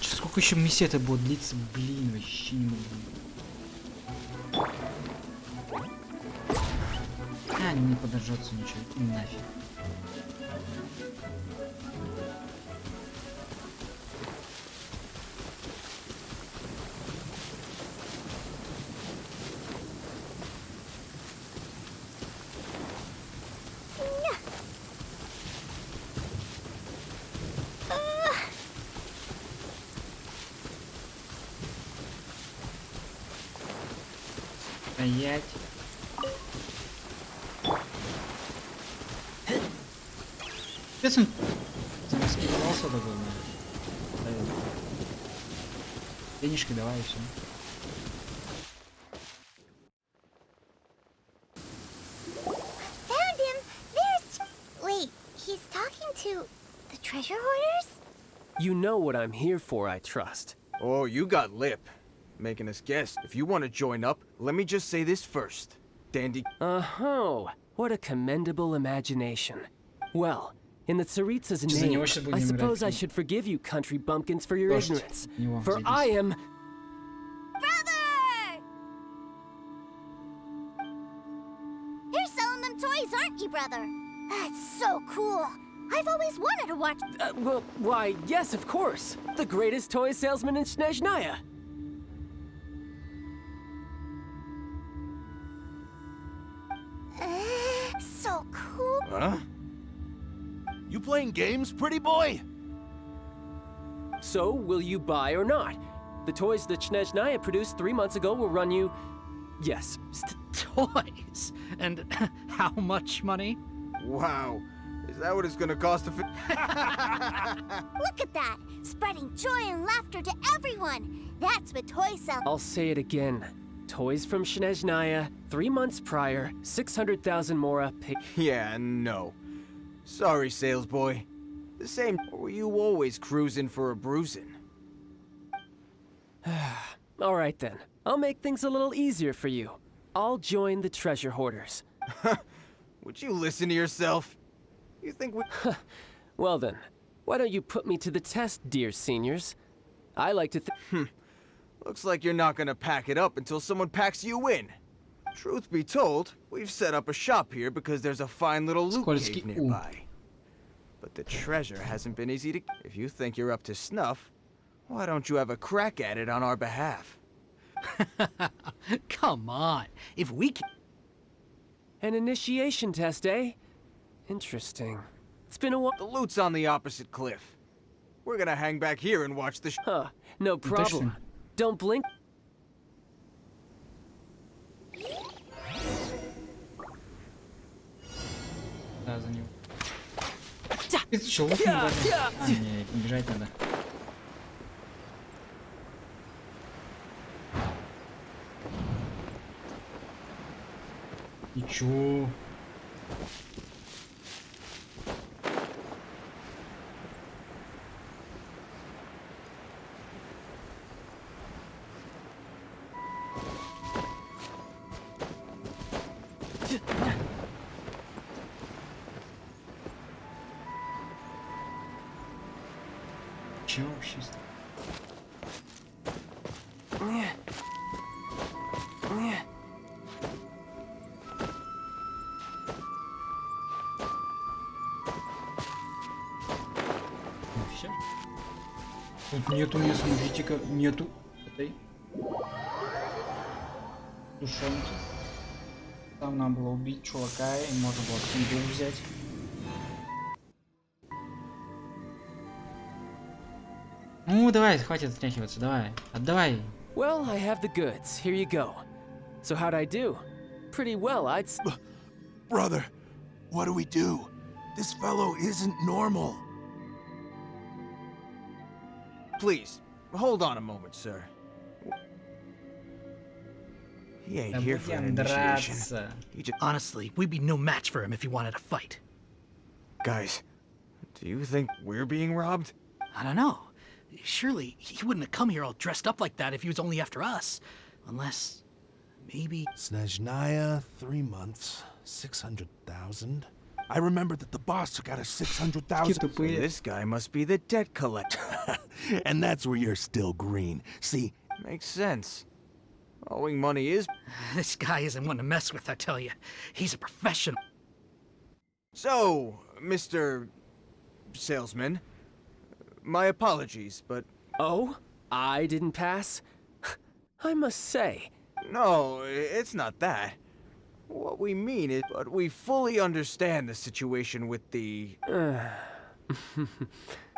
Сколько еще миссия это будет длиться? Блин, вообще не могу. А, не подожжется ничего. Нафиг. Стоять. Сейчас он замаскировался такой. Денежки давай и все. Found him! There's... Wait, he's talking to the treasure hoarders? You know what I'm here for, I trust. Oh, you got lip. Making us guess. If you want to join up, let me just say this first. Dandy... Oh, what a commendable imagination. Well, in the Tsaritsa's name, I suppose I should forgive you country bumpkins for your ignorance. For I am... Brother! You're selling them toys, aren't you, brother? That's so cool. I've always wanted to watch... well, why, yes, of course. The greatest toy salesman in Snezhnaya. So cool. Huh? You playing games, pretty boy? So, will you buy or not? The toys that Snezhnaya produced 3 months ago will run you... Yes. Toys? And how much money? Wow. Is that what it's gonna cost to Look at that! Spreading joy and laughter to everyone! That's what toys sell. I'll say it again. Toys from Snezhnaya, 3 months prior, 600,000 mora paid. Yeah, no. Sorry, sales boy. The same... Or were you always cruising for a bruising? All right then. I'll make things a little easier for you. I'll join the treasure hoarders. Would you listen to yourself? You think we... Well then, why don't you put me to the test, dear seniors? I like to Looks like you're not gonna pack it up until someone packs you in. Truth be told, we've set up a shop here because there's a fine little loot cave nearby. But the treasure hasn't been easy to... If you think you're up to snuff, why don't you have a crack at it on our behalf? Come on, if we can... An initiation test, eh? Interesting. It's been a while. The loot's on the opposite cliff. We're gonna hang back here and watch the Huh, no problem. Don't blink. Да, за него. Ты что, лук не возьмешь? А, не, бежать надо. И чё? Чё вообще? Ну всё. Тут нету мест, смотрите-ка, нету этой тушенки. Там надо было убить чувака, и можно было сундук взять. Ну, давай, хватит отряхиваться, давай. Отдавай. Well, I have the goods. Here you go. So how'd I do? Pretty well, I'd s- Brother, what do we do? This fellow isn't normal. Please, hold on a moment, sir. He ain't here for an initiation. He just... Honestly, we'd be no match for him if he wanted to fight. Guys, do you think we're being robbed? I don't know. Surely he wouldn't have come here all dressed up like that if he was only after us. Unless... maybe... Snezhnaya, 3 months, 600,000. I remember that the boss took out a 600,000. So this guy must be the debt collector. And that's where you're still green. See? Makes sense. Owing money is... This guy isn't one to mess with, I tell you. He's a professional. So, Mr. Salesman, my apologies, but... Oh? I didn't pass? I must say... No, it's not that. What we mean is, but we fully understand the situation with the...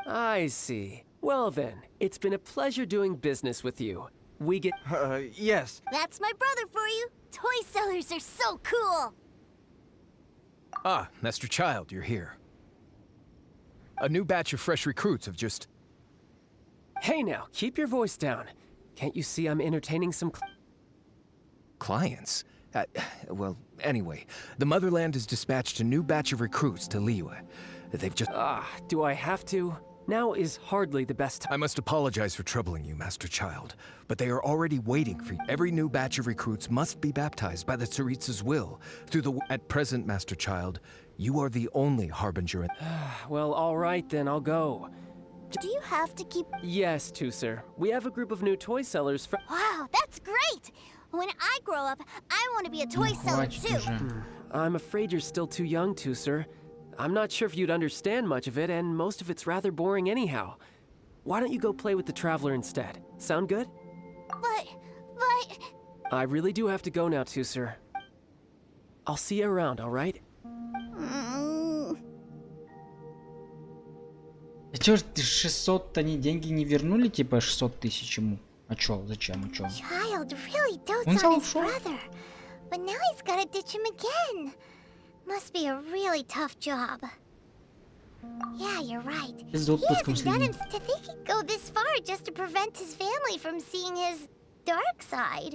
I see. Well then, it's been a pleasure doing business with you. We get... yes. That's my brother for you. Toy sellers are so cool. Ah, Master Child, you're here. A new batch of fresh recruits have just... Hey now, keep your voice down. Can't you see I'm entertaining some... Clients? Well, anyway, the Motherland has dispatched a new batch of recruits to Liyue. They've just... do I have to? Now is hardly the best time. I must apologize for troubling you, Master Child, but they are already waiting for you. Every new batch of recruits must be baptized by the Tsaritsa's will. Through the... At present, Master Child, you are the only harbinger. Well, all right then, I'll go. Do you have to keep... Yes, Tuser. We have a group of new toy sellers from... Wow, that's great! When I grow up, I want to be a toy seller too. I'm afraid you're still too young, Tuser. I'm not sure if you'd understand much of it, and most of it's rather boring anyhow. Why don't you go play with the Traveler instead? Sound good? But... I really do have to go now, Tuser. I'll see you around, alright? А чё ж 600 они деньги не вернули, типа 600 тысяч ему? А чё, зачем, а чё? Child really dotes on his brother, but now he's gotta ditch him again. Must be a really tough job. Yeah, you're right. He hasn't done him to think he'd go this far just to prevent his family from seeing his dark side.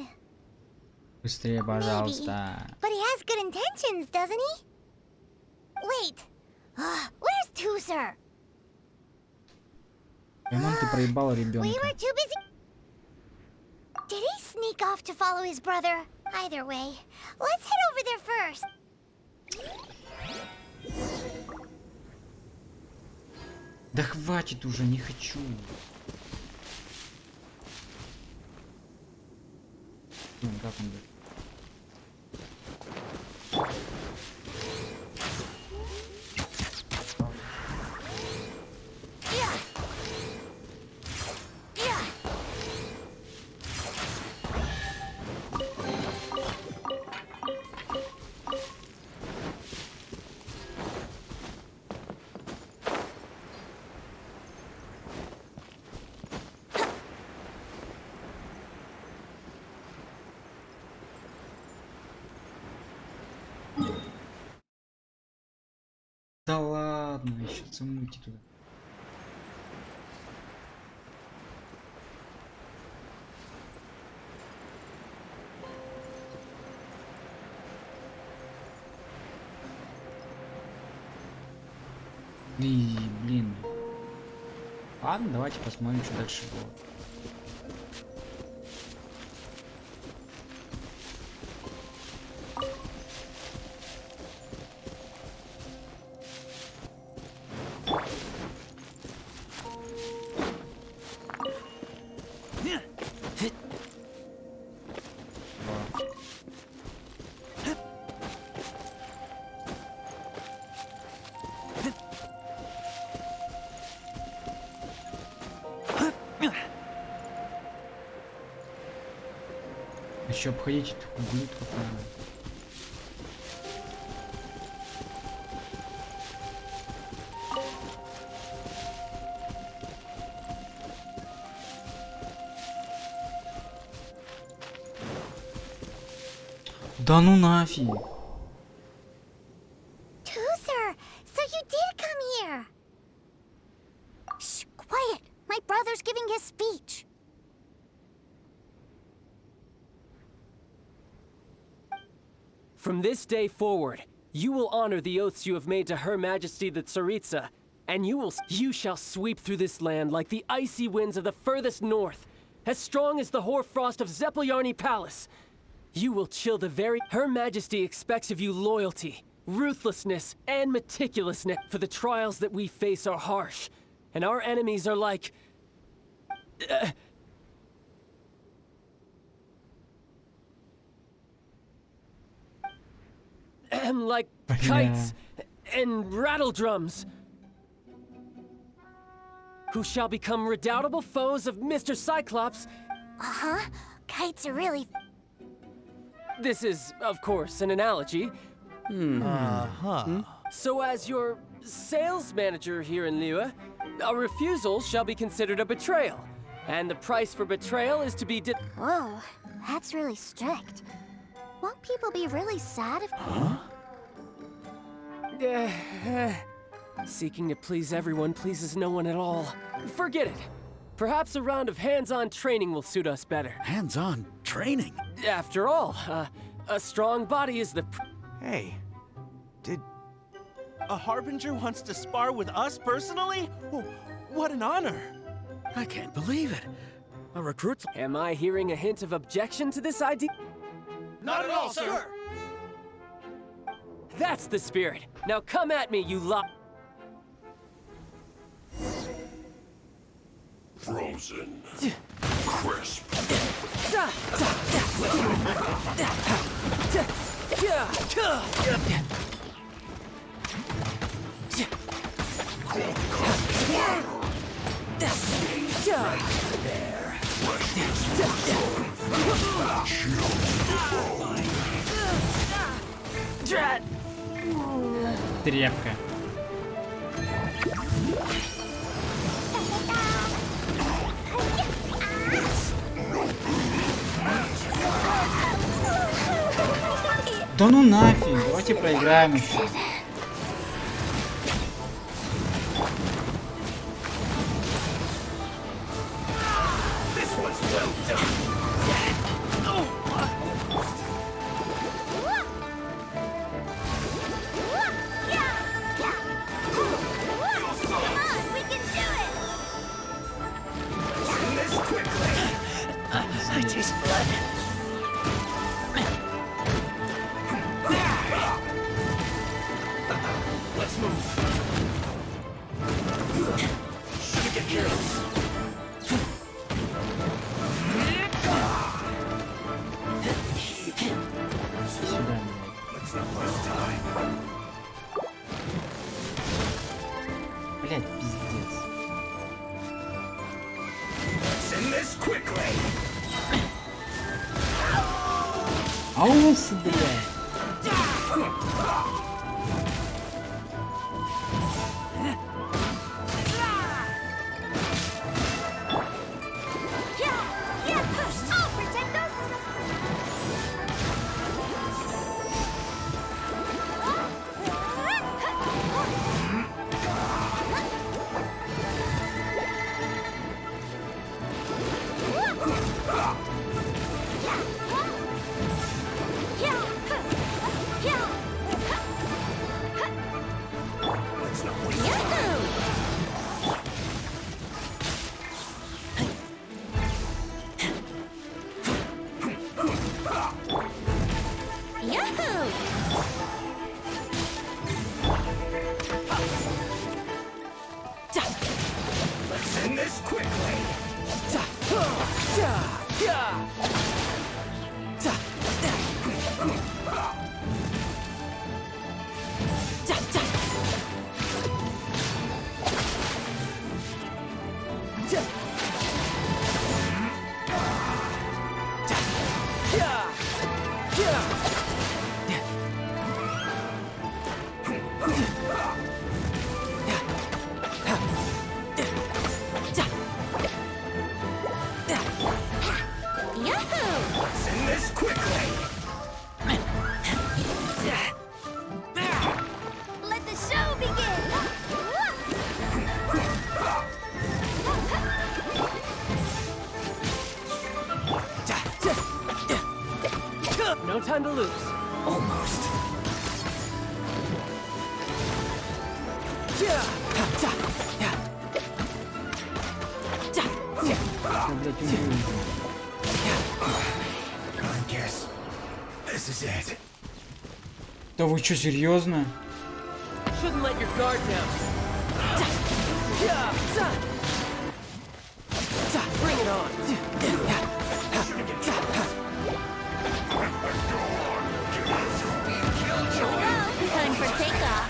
Быстрее, пожалуйста. But he has good intentions, doesn't he? Wait, where's Tuser? Ремон, ты проебала ребенка. We were too busy. Did he sneak off to follow his brother? Either way, let's head over there first. Да хватит уже, не хочу. Как он будет? Да ладно, еще замути туда. И, блин. Ладно, давайте посмотрим, что дальше было. Еще обходить этих ублюдков надо. Да ну нафиг. Toozer, so you did come here. Shh, quiet. My brother's giving his speech. From this day forward, you will honor the oaths you have made to Her Majesty the Tsaritsa, and you shall sweep through this land like the icy winds of the furthest north, as strong as the hoarfrost of Zeppeljärni Palace. You will chill the very... Her Majesty expects of you loyalty, ruthlessness, and meticulousness, for the trials that we face are harsh, and our enemies are like... like kites and rattle drums, who shall become redoubtable foes of Mr. Cyclops. Uh-huh. Kites are really... This is, of course, an analogy. So as your sales manager here in Liyue, a refusal shall be considered a betrayal, and the price for betrayal is to be Whoa, that's really strict. Won't people be really sad if... Seeking to please everyone pleases no one at all. Forget it. Perhaps a round of hands-on training will suit us better. Hands-on training? After all, a strong body is the... Hey, did... A Harbinger wants to spar with us personally? Oh, what an honor! I can't believe it. A recruit's... Am I hearing a hint of objection to this idea? Not at all, sir! That's the spirit. Now come at me, you lot. Frozen. Crisp. Тряпка. Да ну нафиг, давайте проиграем еще. I taste blood. Let's move. Should get yours. Let's not waste time. Блять, пиздец. Send this quickly. Ауси, блядь. Send this quickly. Send this quickly. Let the show begin! No time to lose. Almost. I guess this is it. Да вы что, серьезно? Shouldn't let your guard down. Bring it on. Time for takeoff.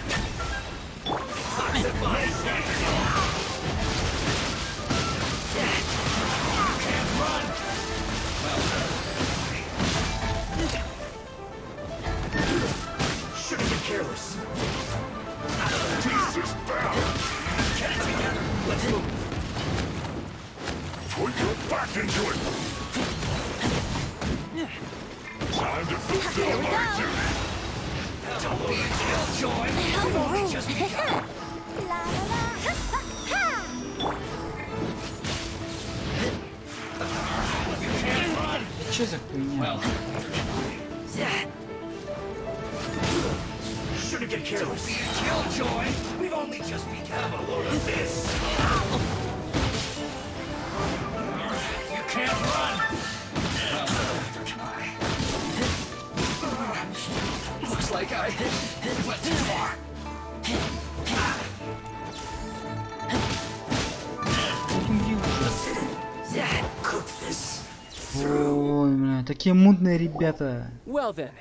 Shouldn't be careless. Jesus bound. Get it together. Let's move. Put your back into it. Time to fulfill my duty. Don't be a killjoy. We've only just begun. La la la. Ha You can't run. Что за хуйня? Shouldn't get careless. Don't be a killjoy. We've only just begun. Have a load of this. You can't run. Looks like I went too far. Cook this. Ой, бля, такие мудные ребята. Well then,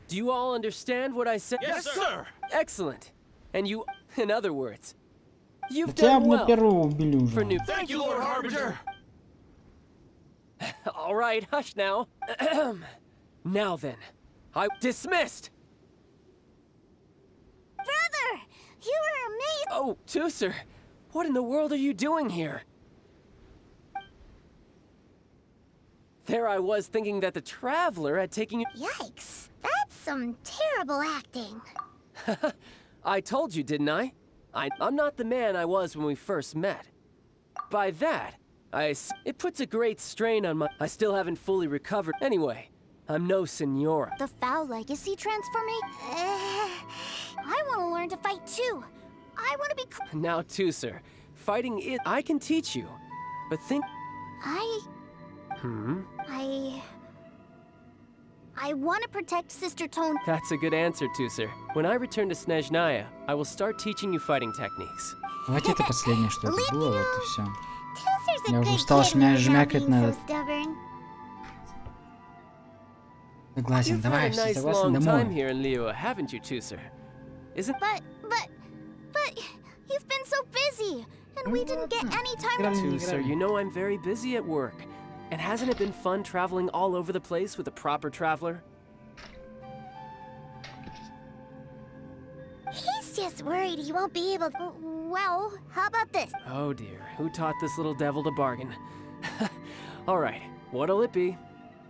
do you all understand what I said? Yes, sir. Excellent. And you, in other words, you've Хотя done бы на well первого убили for уже. new. Thank you, Lord Harbinger. All right, hush now. Now then, I dismissed. Brother, you were amazing. Oh, Tooser, what in the world are you doing here? There I was thinking that the Traveler had taken you. Yikes, that's some terrible acting. I told you, didn't I? I'm not the man I was when we first met. By that, it puts a great strain on my. I still haven't fully recovered. Anyway, I'm no senora. The foul legacy transformation? I want to learn to fight too. I want to be. Now, Tooser, fighting it. I can teach you, but think. I want to protect Sister Tone. That's a good answer, Tooser. When I return to Snezhnaya, I will start teaching you fighting techniques. Давайте это последнее, что это было, вот и все. Tooser's a Я уже good устал kid when he's not жмякать being на so этот. stubborn. Согласен, You've давай, had a все nice согласны, long time домой. here in Liyue, haven't you, Tooser? Isn't? But you've been so busy, and we didn't get any time to. Tooser, you know I'm very busy at work. And hasn't it been fun traveling all over the place with a proper traveler? He's just worried he won't be able to. Well, how about this? Oh dear, who taught this little devil to bargain? All right, what'll it be?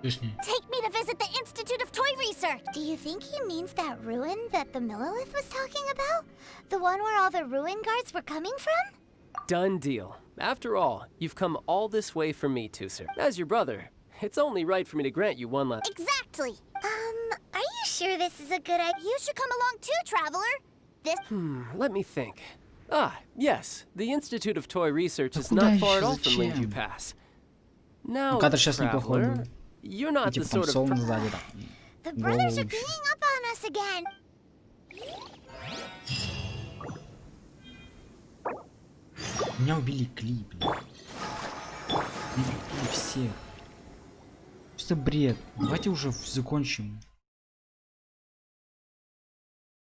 Take me to visit the Institute of Toy Research. Do you think he means that ruin that the Millilith was talking about? The one where all the ruin guards were coming from? Done deal. After all, you've come all this way for me, Tooser. As your brother, it's only right for me to grant you one last. Exactly. Are you sure this is a good idea? You should come along too, Traveler. This. Let me think. Ah, yes. The Institute of Toy Research is not far at all from Lingju Pass. Now, Кадр сейчас неплохой Traveler, был. you're not the Типа там sort of. солнце сзади так. The brothers are ganging up on us again. Меня убили Кли, блин. И всех. Просто бред. Давайте уже закончим.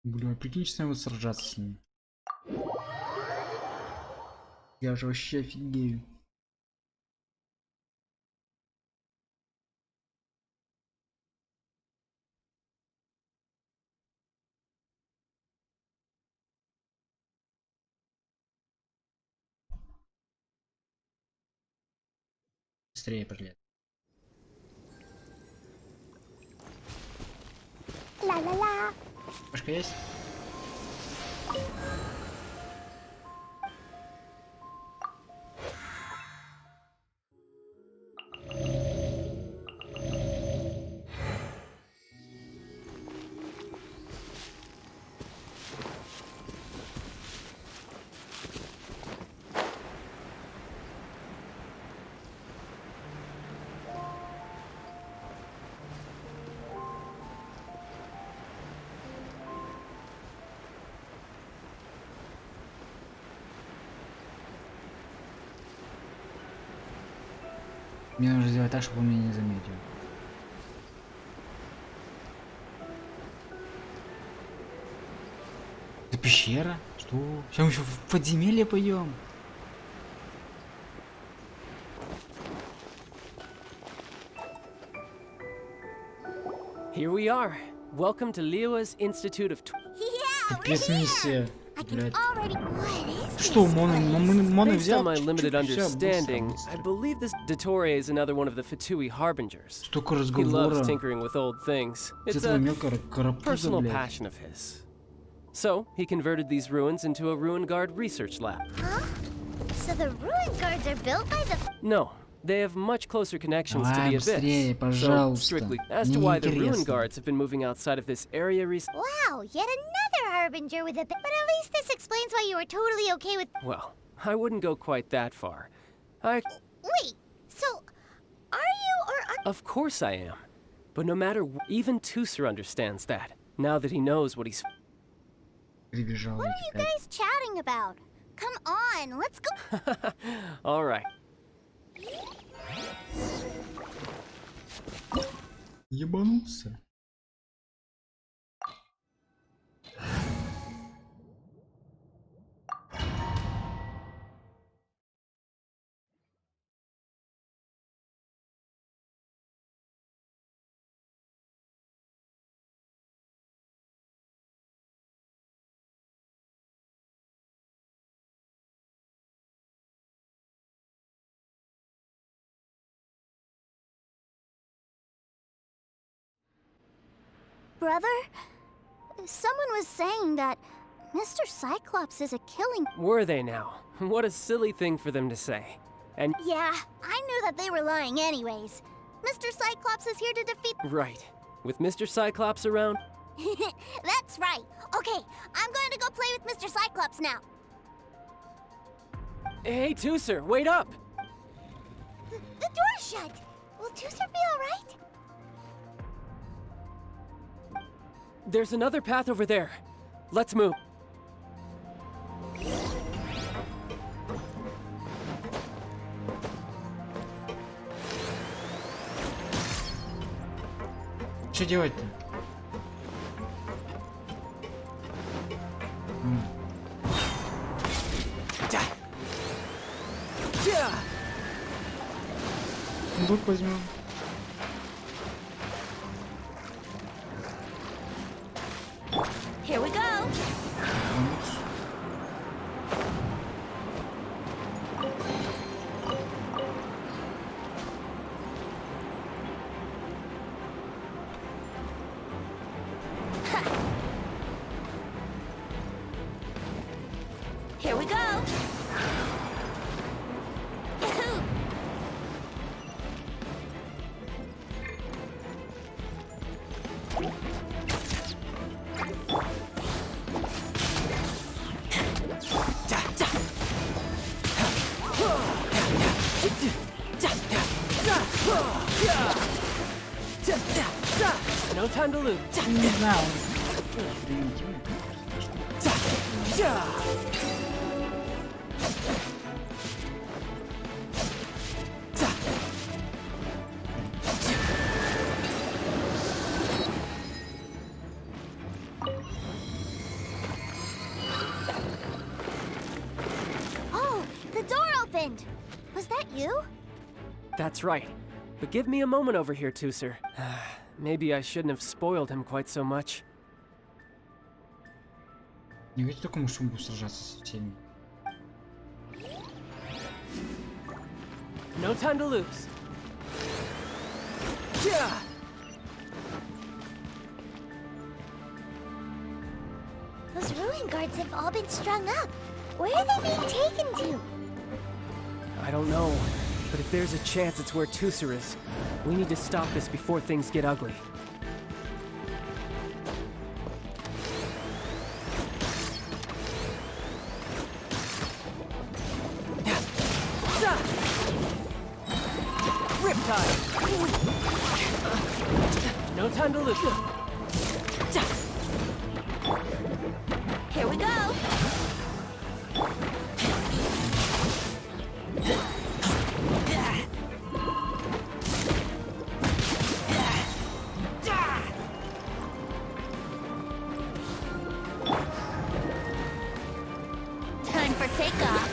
Бля, прикинь, что я буду сражаться с ним. Я же вообще офигею. Быстрее, блядь. Ла-ла-ла. Пашка есть? Мне нужно сделать так, чтобы он меня не заметил. Это пещера? Что? Сейчас мы еще в подземелье пойдем. Here we are. Welcome to Liua's Institute of... Капец миссия. Блядь. What is Что, Моно Based взял? on my limited Всё, understanding, быстро. I believe this Dottore is another one of the Fatui Harbingers. Столько He разговора. loves tinkering with old things. С It's этого a мелкого карапуза, personal блядь. passion of his. So, he converted these ruins into a ruin guard research lab. Huh? So the ruin guards are built by the... No, they have much closer connections to Давай the быстрее, Abyss. So, пожалуйста. strictly, as to why the ruin Неинтересно. guards have been moving outside of this area recently. Wow, yet another harbinger with a... But at least this explains why you were totally okay with... Well, I wouldn't go quite that far. Wait, so... Are you or... Of course I am. But no matter even Tusser understands that, now that he knows what he's... Прибежал What are you guys chatting about? Come on, let's go... All right. Ебануться. Brother, someone was saying that Mr. Cyclops is a killing... Were they now? What a silly thing for them to say. And Yeah, I knew that they were lying anyways. Mr. Cyclops is here to defeat... right, with Mr. Cyclops around, That's right. Okay, I'm going to go play with Mr. Cyclops now. hey Tusser, wait up! The door's shut. Will Tusser be alright? There's another path over there. Let's move. Что делать-то? Сундук возьмем. Here we go. Here we go. Yahoo! No time to lose. Не знаю. You? That's right. But give me a moment over here, Tooser. Maybe I shouldn't have spoiled him quite so much. Не ведь такому шуму сражаться со всеми. No time to lose. Yeah. Those ruin guards have all been strung up. Where are they being taken to? I don't know, but if there's a chance it's where Tooser is, we need to stop this before things get ugly. Riptide! No time to lose. Here we go. Time for takeoff.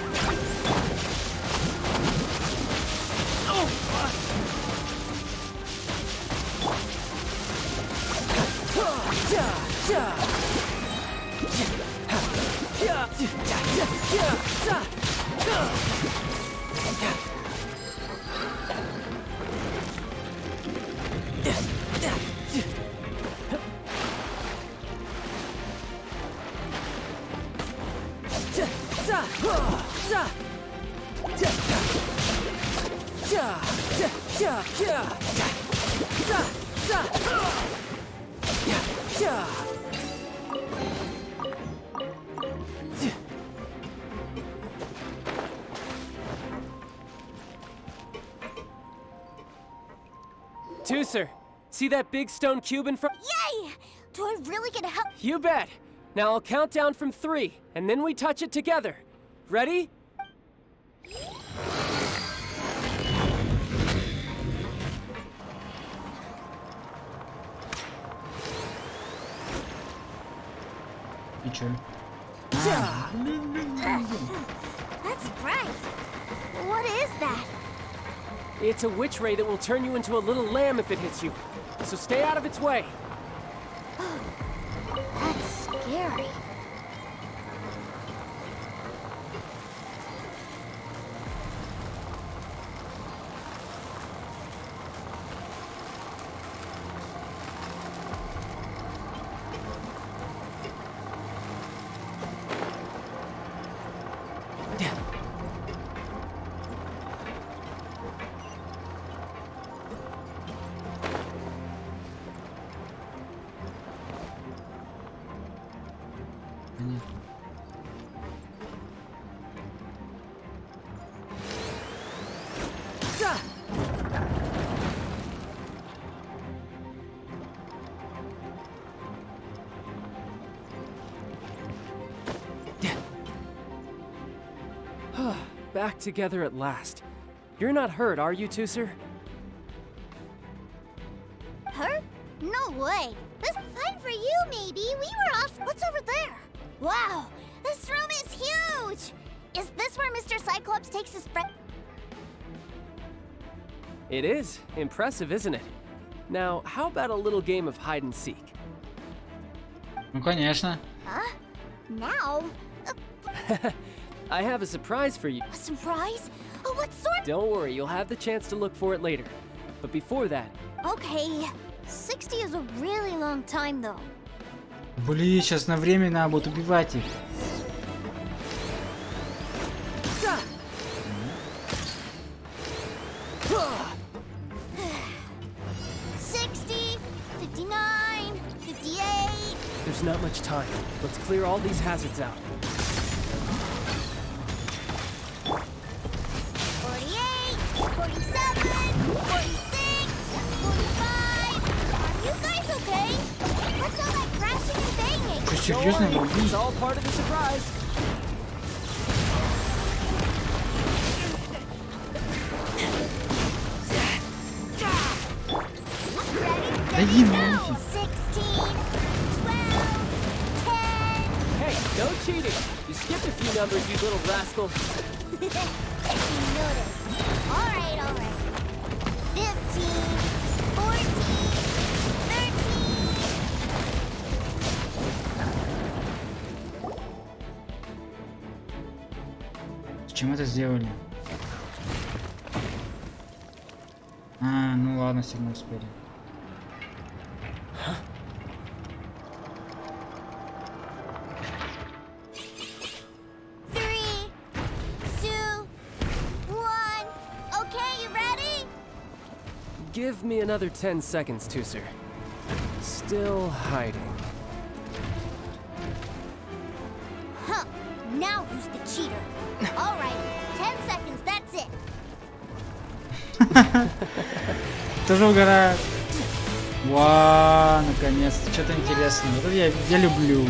Tooser, see that big stone cube in front? Yay! Do I really get help? You bet! Now I'll count down from 3, and then we touch it together. Ready? Ничего. That's bright. What is that? It's a witch ray that will turn you into a little lamb if it hits you. So stay out of its way. That's scary. Back together at last. You're not hurt, are you, Tooser? Hurt? No way. This fine for you, maybe. We were off. What's over there? Wow, this room is huge. Is this where Mr. Cyclops takes his friend? It is. Impressive, isn't it? Now, how about a little game of hide and seek? Ну, конечно. Huh? Now? I have a surprise for you. A surprise? Oh, what sort? Don't worry, you'll have the chance to look for it later. But before that... Okay, 60 is a really long time, though. Блин, сейчас на время надо будет убивать их. 60, 59, 58. There's not much time. Let's clear all these hazards out. 48, 47, 46, 45. Are you guys okay? What's all that crashing and banging? Серьезно, It's all part of the surprise. Иди нафиг. 16, 12, 10. Hey, no cheating. You skipped a few numbers, you little rascal. noticed. Alright, alright. 15, 14, 13. Зачем это сделали? А, ну ладно, все равно успели. Give me another 10 seconds, Tusser. Still hiding. Huh. Now who's the cheater? Alright, 10 seconds, that's it. Тоже угораю. Вау, наконец-то, что-то интересное. Вот это я люблю.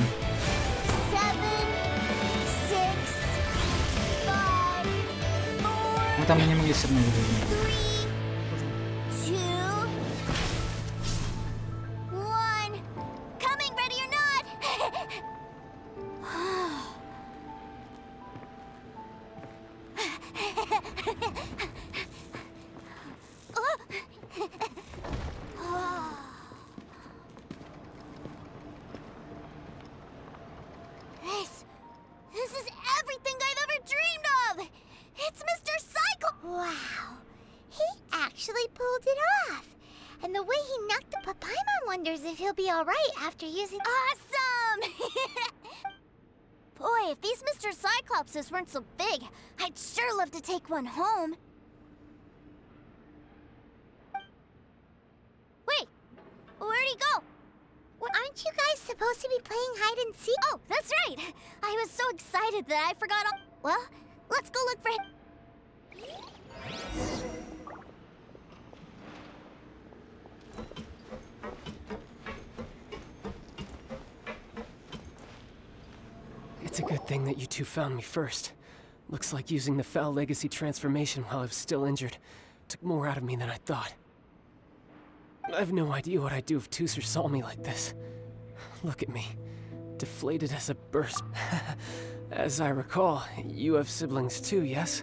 Ну там мы не могли все равно выиграть. This is everything I've ever dreamed of! It's Mr. Cycle! Wow, he actually pulled it off. And the way he knocked the Papaimon wonders if he'll be alright after using— Awesome! Boy, if these Mr. Cyclopses weren't so big, I'd sure love to take one home. Wait, where'd he go? Well, aren't you guys supposed to be playing hide and seek? Oh, that's right! I was so excited that I forgot all— Well, let's go look for him. It's a good thing that you two found me first. Looks like using the Foul Legacy transformation while I was still injured took more out of me than I thought. I have no idea what I'd do if Tusser saw me like this. Look at me, deflated as a burst. As I recall, you have siblings too, yes?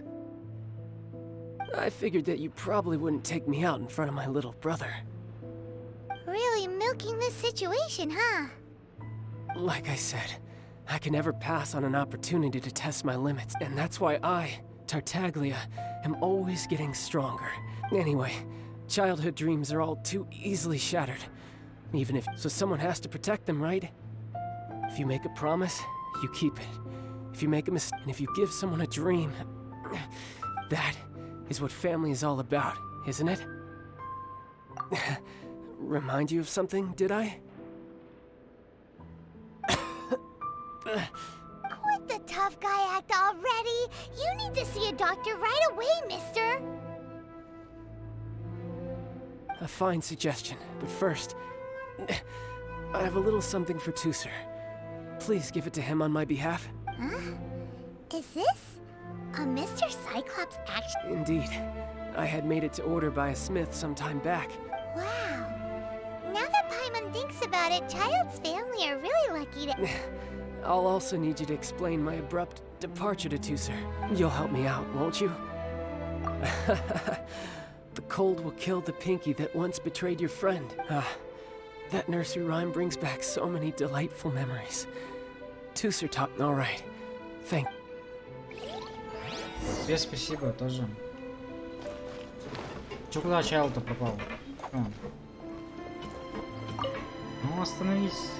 I figured that you probably wouldn't take me out in front of my little brother. Really milking this situation, huh? Like I said, I can never pass on an opportunity to test my limits, and that's why I, Tartaglia, am always getting stronger. Anyway, childhood dreams are all too easily shattered. Even if— so someone has to protect them, right? If you make a promise, you keep it. If you make a mistake, and if you give someone a dream, that is what family is all about, isn't it? Remind you of something, did I? Quit the tough guy act already! You need to see a doctor right away, mister! A fine suggestion, but first, I have a little something for Tusser. Please give it to him on my behalf. Huh? Is this a Mr. Cyclops action? Indeed. I had made it to order by a smith some time back. Wow. Now that Paimon thinks about it, Child's family are really lucky to— I'll also need you to explain my abrupt departure to Tusser. You'll help me out, won't you? The cold will kill the pinky that once betrayed your friend. That nursery rhyme brings back so many delightful memories. Tusser taught— all right. Thank— Тебе спасибо тоже. Чё, куда Чайл-то пропал? Ну, остановись.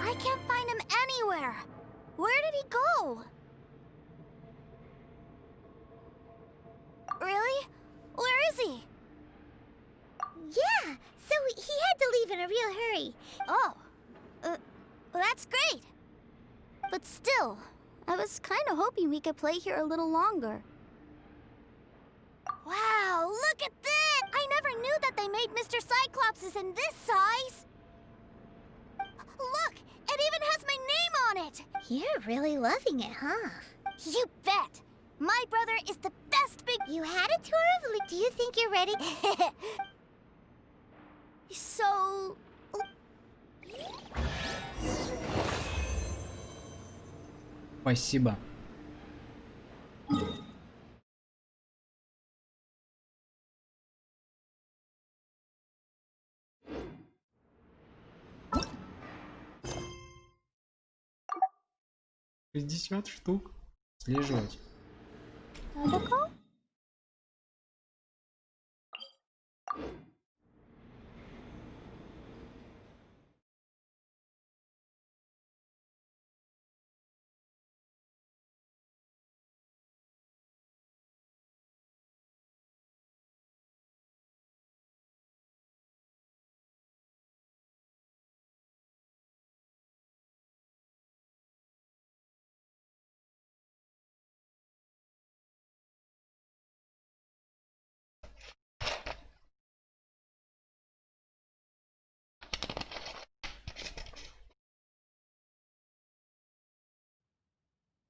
I can't find him anywhere. Where did he go? Really? Where is he? Yeah, so he had to leave in a real hurry. Oh, that's great. But still, I was kind of hoping we could play here a little longer. Wow, look at this! I never knew that they made Mr. Cyclopses in this size. Look, it even has my name on it. You're really loving it, huh? You bet. My brother is the best big— You had a tour of Luke. Do you think you're ready? So— Спасибо. 60 штук. Слеживать.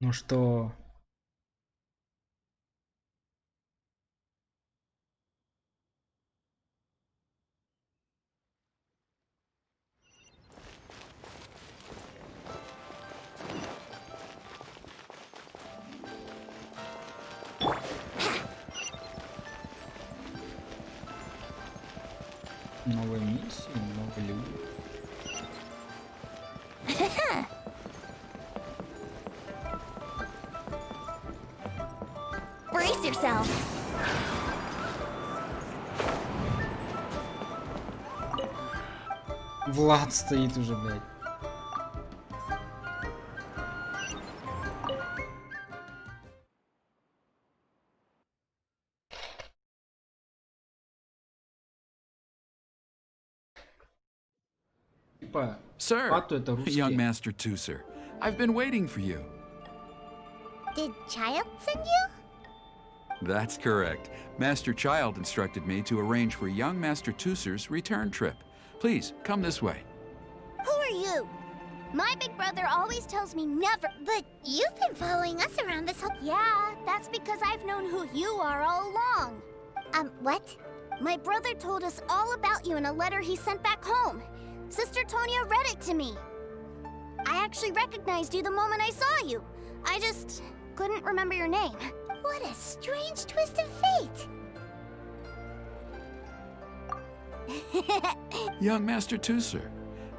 Ну что? Новые миссии, новые люди. Brace yourself. Влад стоит уже, блядь. Типа, Sir, Пату это русский. young Master Tooser, I've been waiting for you. Did Child send you? That's correct. Master Child instructed me to arrange for young Master Tooser's return trip. Please, come this way. Who are you? My big brother always tells me never. But you've been following us around this whole... Yeah, that's because I've known who you are all along. What? My brother told us all about you in a letter he sent back home. Sister Tonya read it to me. I actually recognized you the moment I saw you. I just couldn't remember your name. What a strange twist of fate. Young Master Tooser,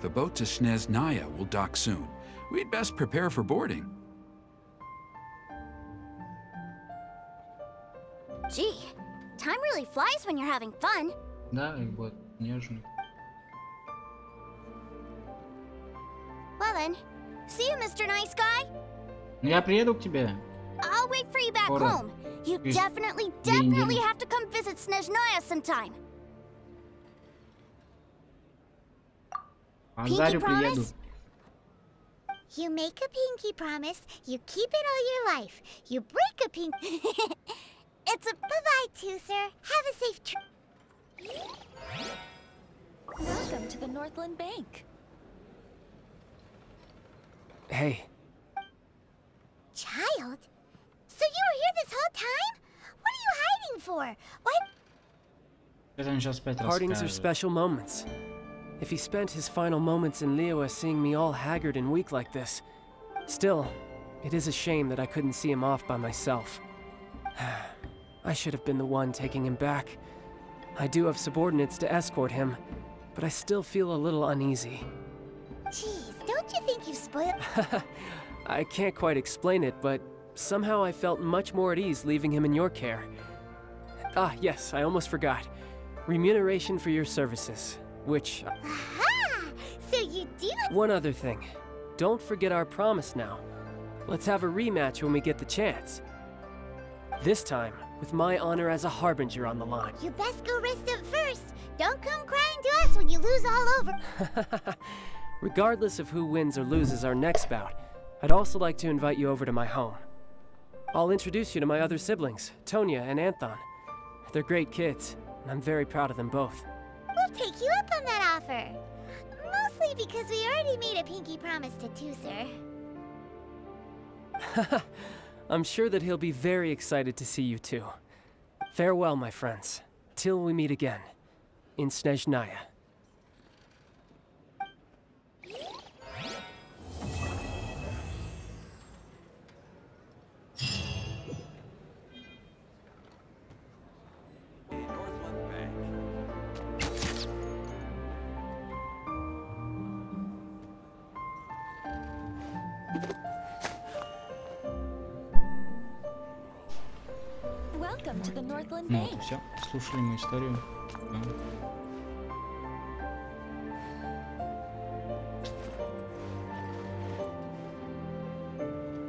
the boat to Snezhnaya will dock soon. We'd best prepare for boarding. Gee, time really flies when you're having fun. Да, и вот, нежный. Well then, see you, Mr. Nice Guy. Ну я приеду к тебе. I'll wait for you back Скоро. home. You Через definitely 2 недели. have to come visit Snezhnaya sometime. Азарю приеду. You make a pinky promise, you keep it all your life. You break a pinky... It's a... Bye-bye, Tooser. Have a safe trip. Welcome to the Northland Bank. Hey. Child? So you were here this whole time? What are you hiding for? Why... Это он сейчас опять Partings are расскажет. special moments. If he spent his final moments in Liyue seeing me all haggard and weak like this, still, it is a shame that I couldn't see him off by myself. I should have been the one taking him back. I do have subordinates to escort him, but I still feel a little uneasy. Jeez, don't you think you've spoiled... I can't quite explain it, but somehow I felt much more at ease leaving him in your care. Ah, yes, I almost forgot. Remuneration for your services, which... Aha! So you do... One other thing. Don't forget our promise now. Let's have a rematch when we get the chance. This time, with my honor as a harbinger on the line. You best go rest up first. Don't come crying to us when you lose all over. Regardless of who wins or loses our next bout, I'd also like to invite you over to my home. I'll introduce you to my other siblings, Tonya and Anthon. They're great kids, and I'm very proud of them both. We'll take you up on that offer. Mostly because we already made a pinky promise to Tooser. I'm sure that he'll be very excited to see you too. Farewell, my friends, till we meet again, in Snezhnaya. Welcome to the Northland Ну Bank. вот и все. Слушали мою историю. Да.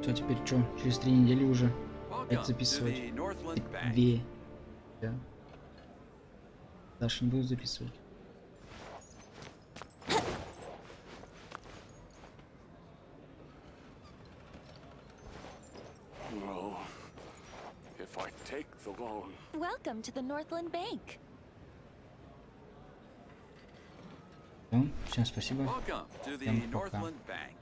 Все, теперь что? Через 3 недели уже опять записывать. 2. Да. Дальше не буду записывать. Well, if I take the loan. Welcome to the Northland Bank. Да, всем спасибо. Welcome to the Всем пока. Northland Bank.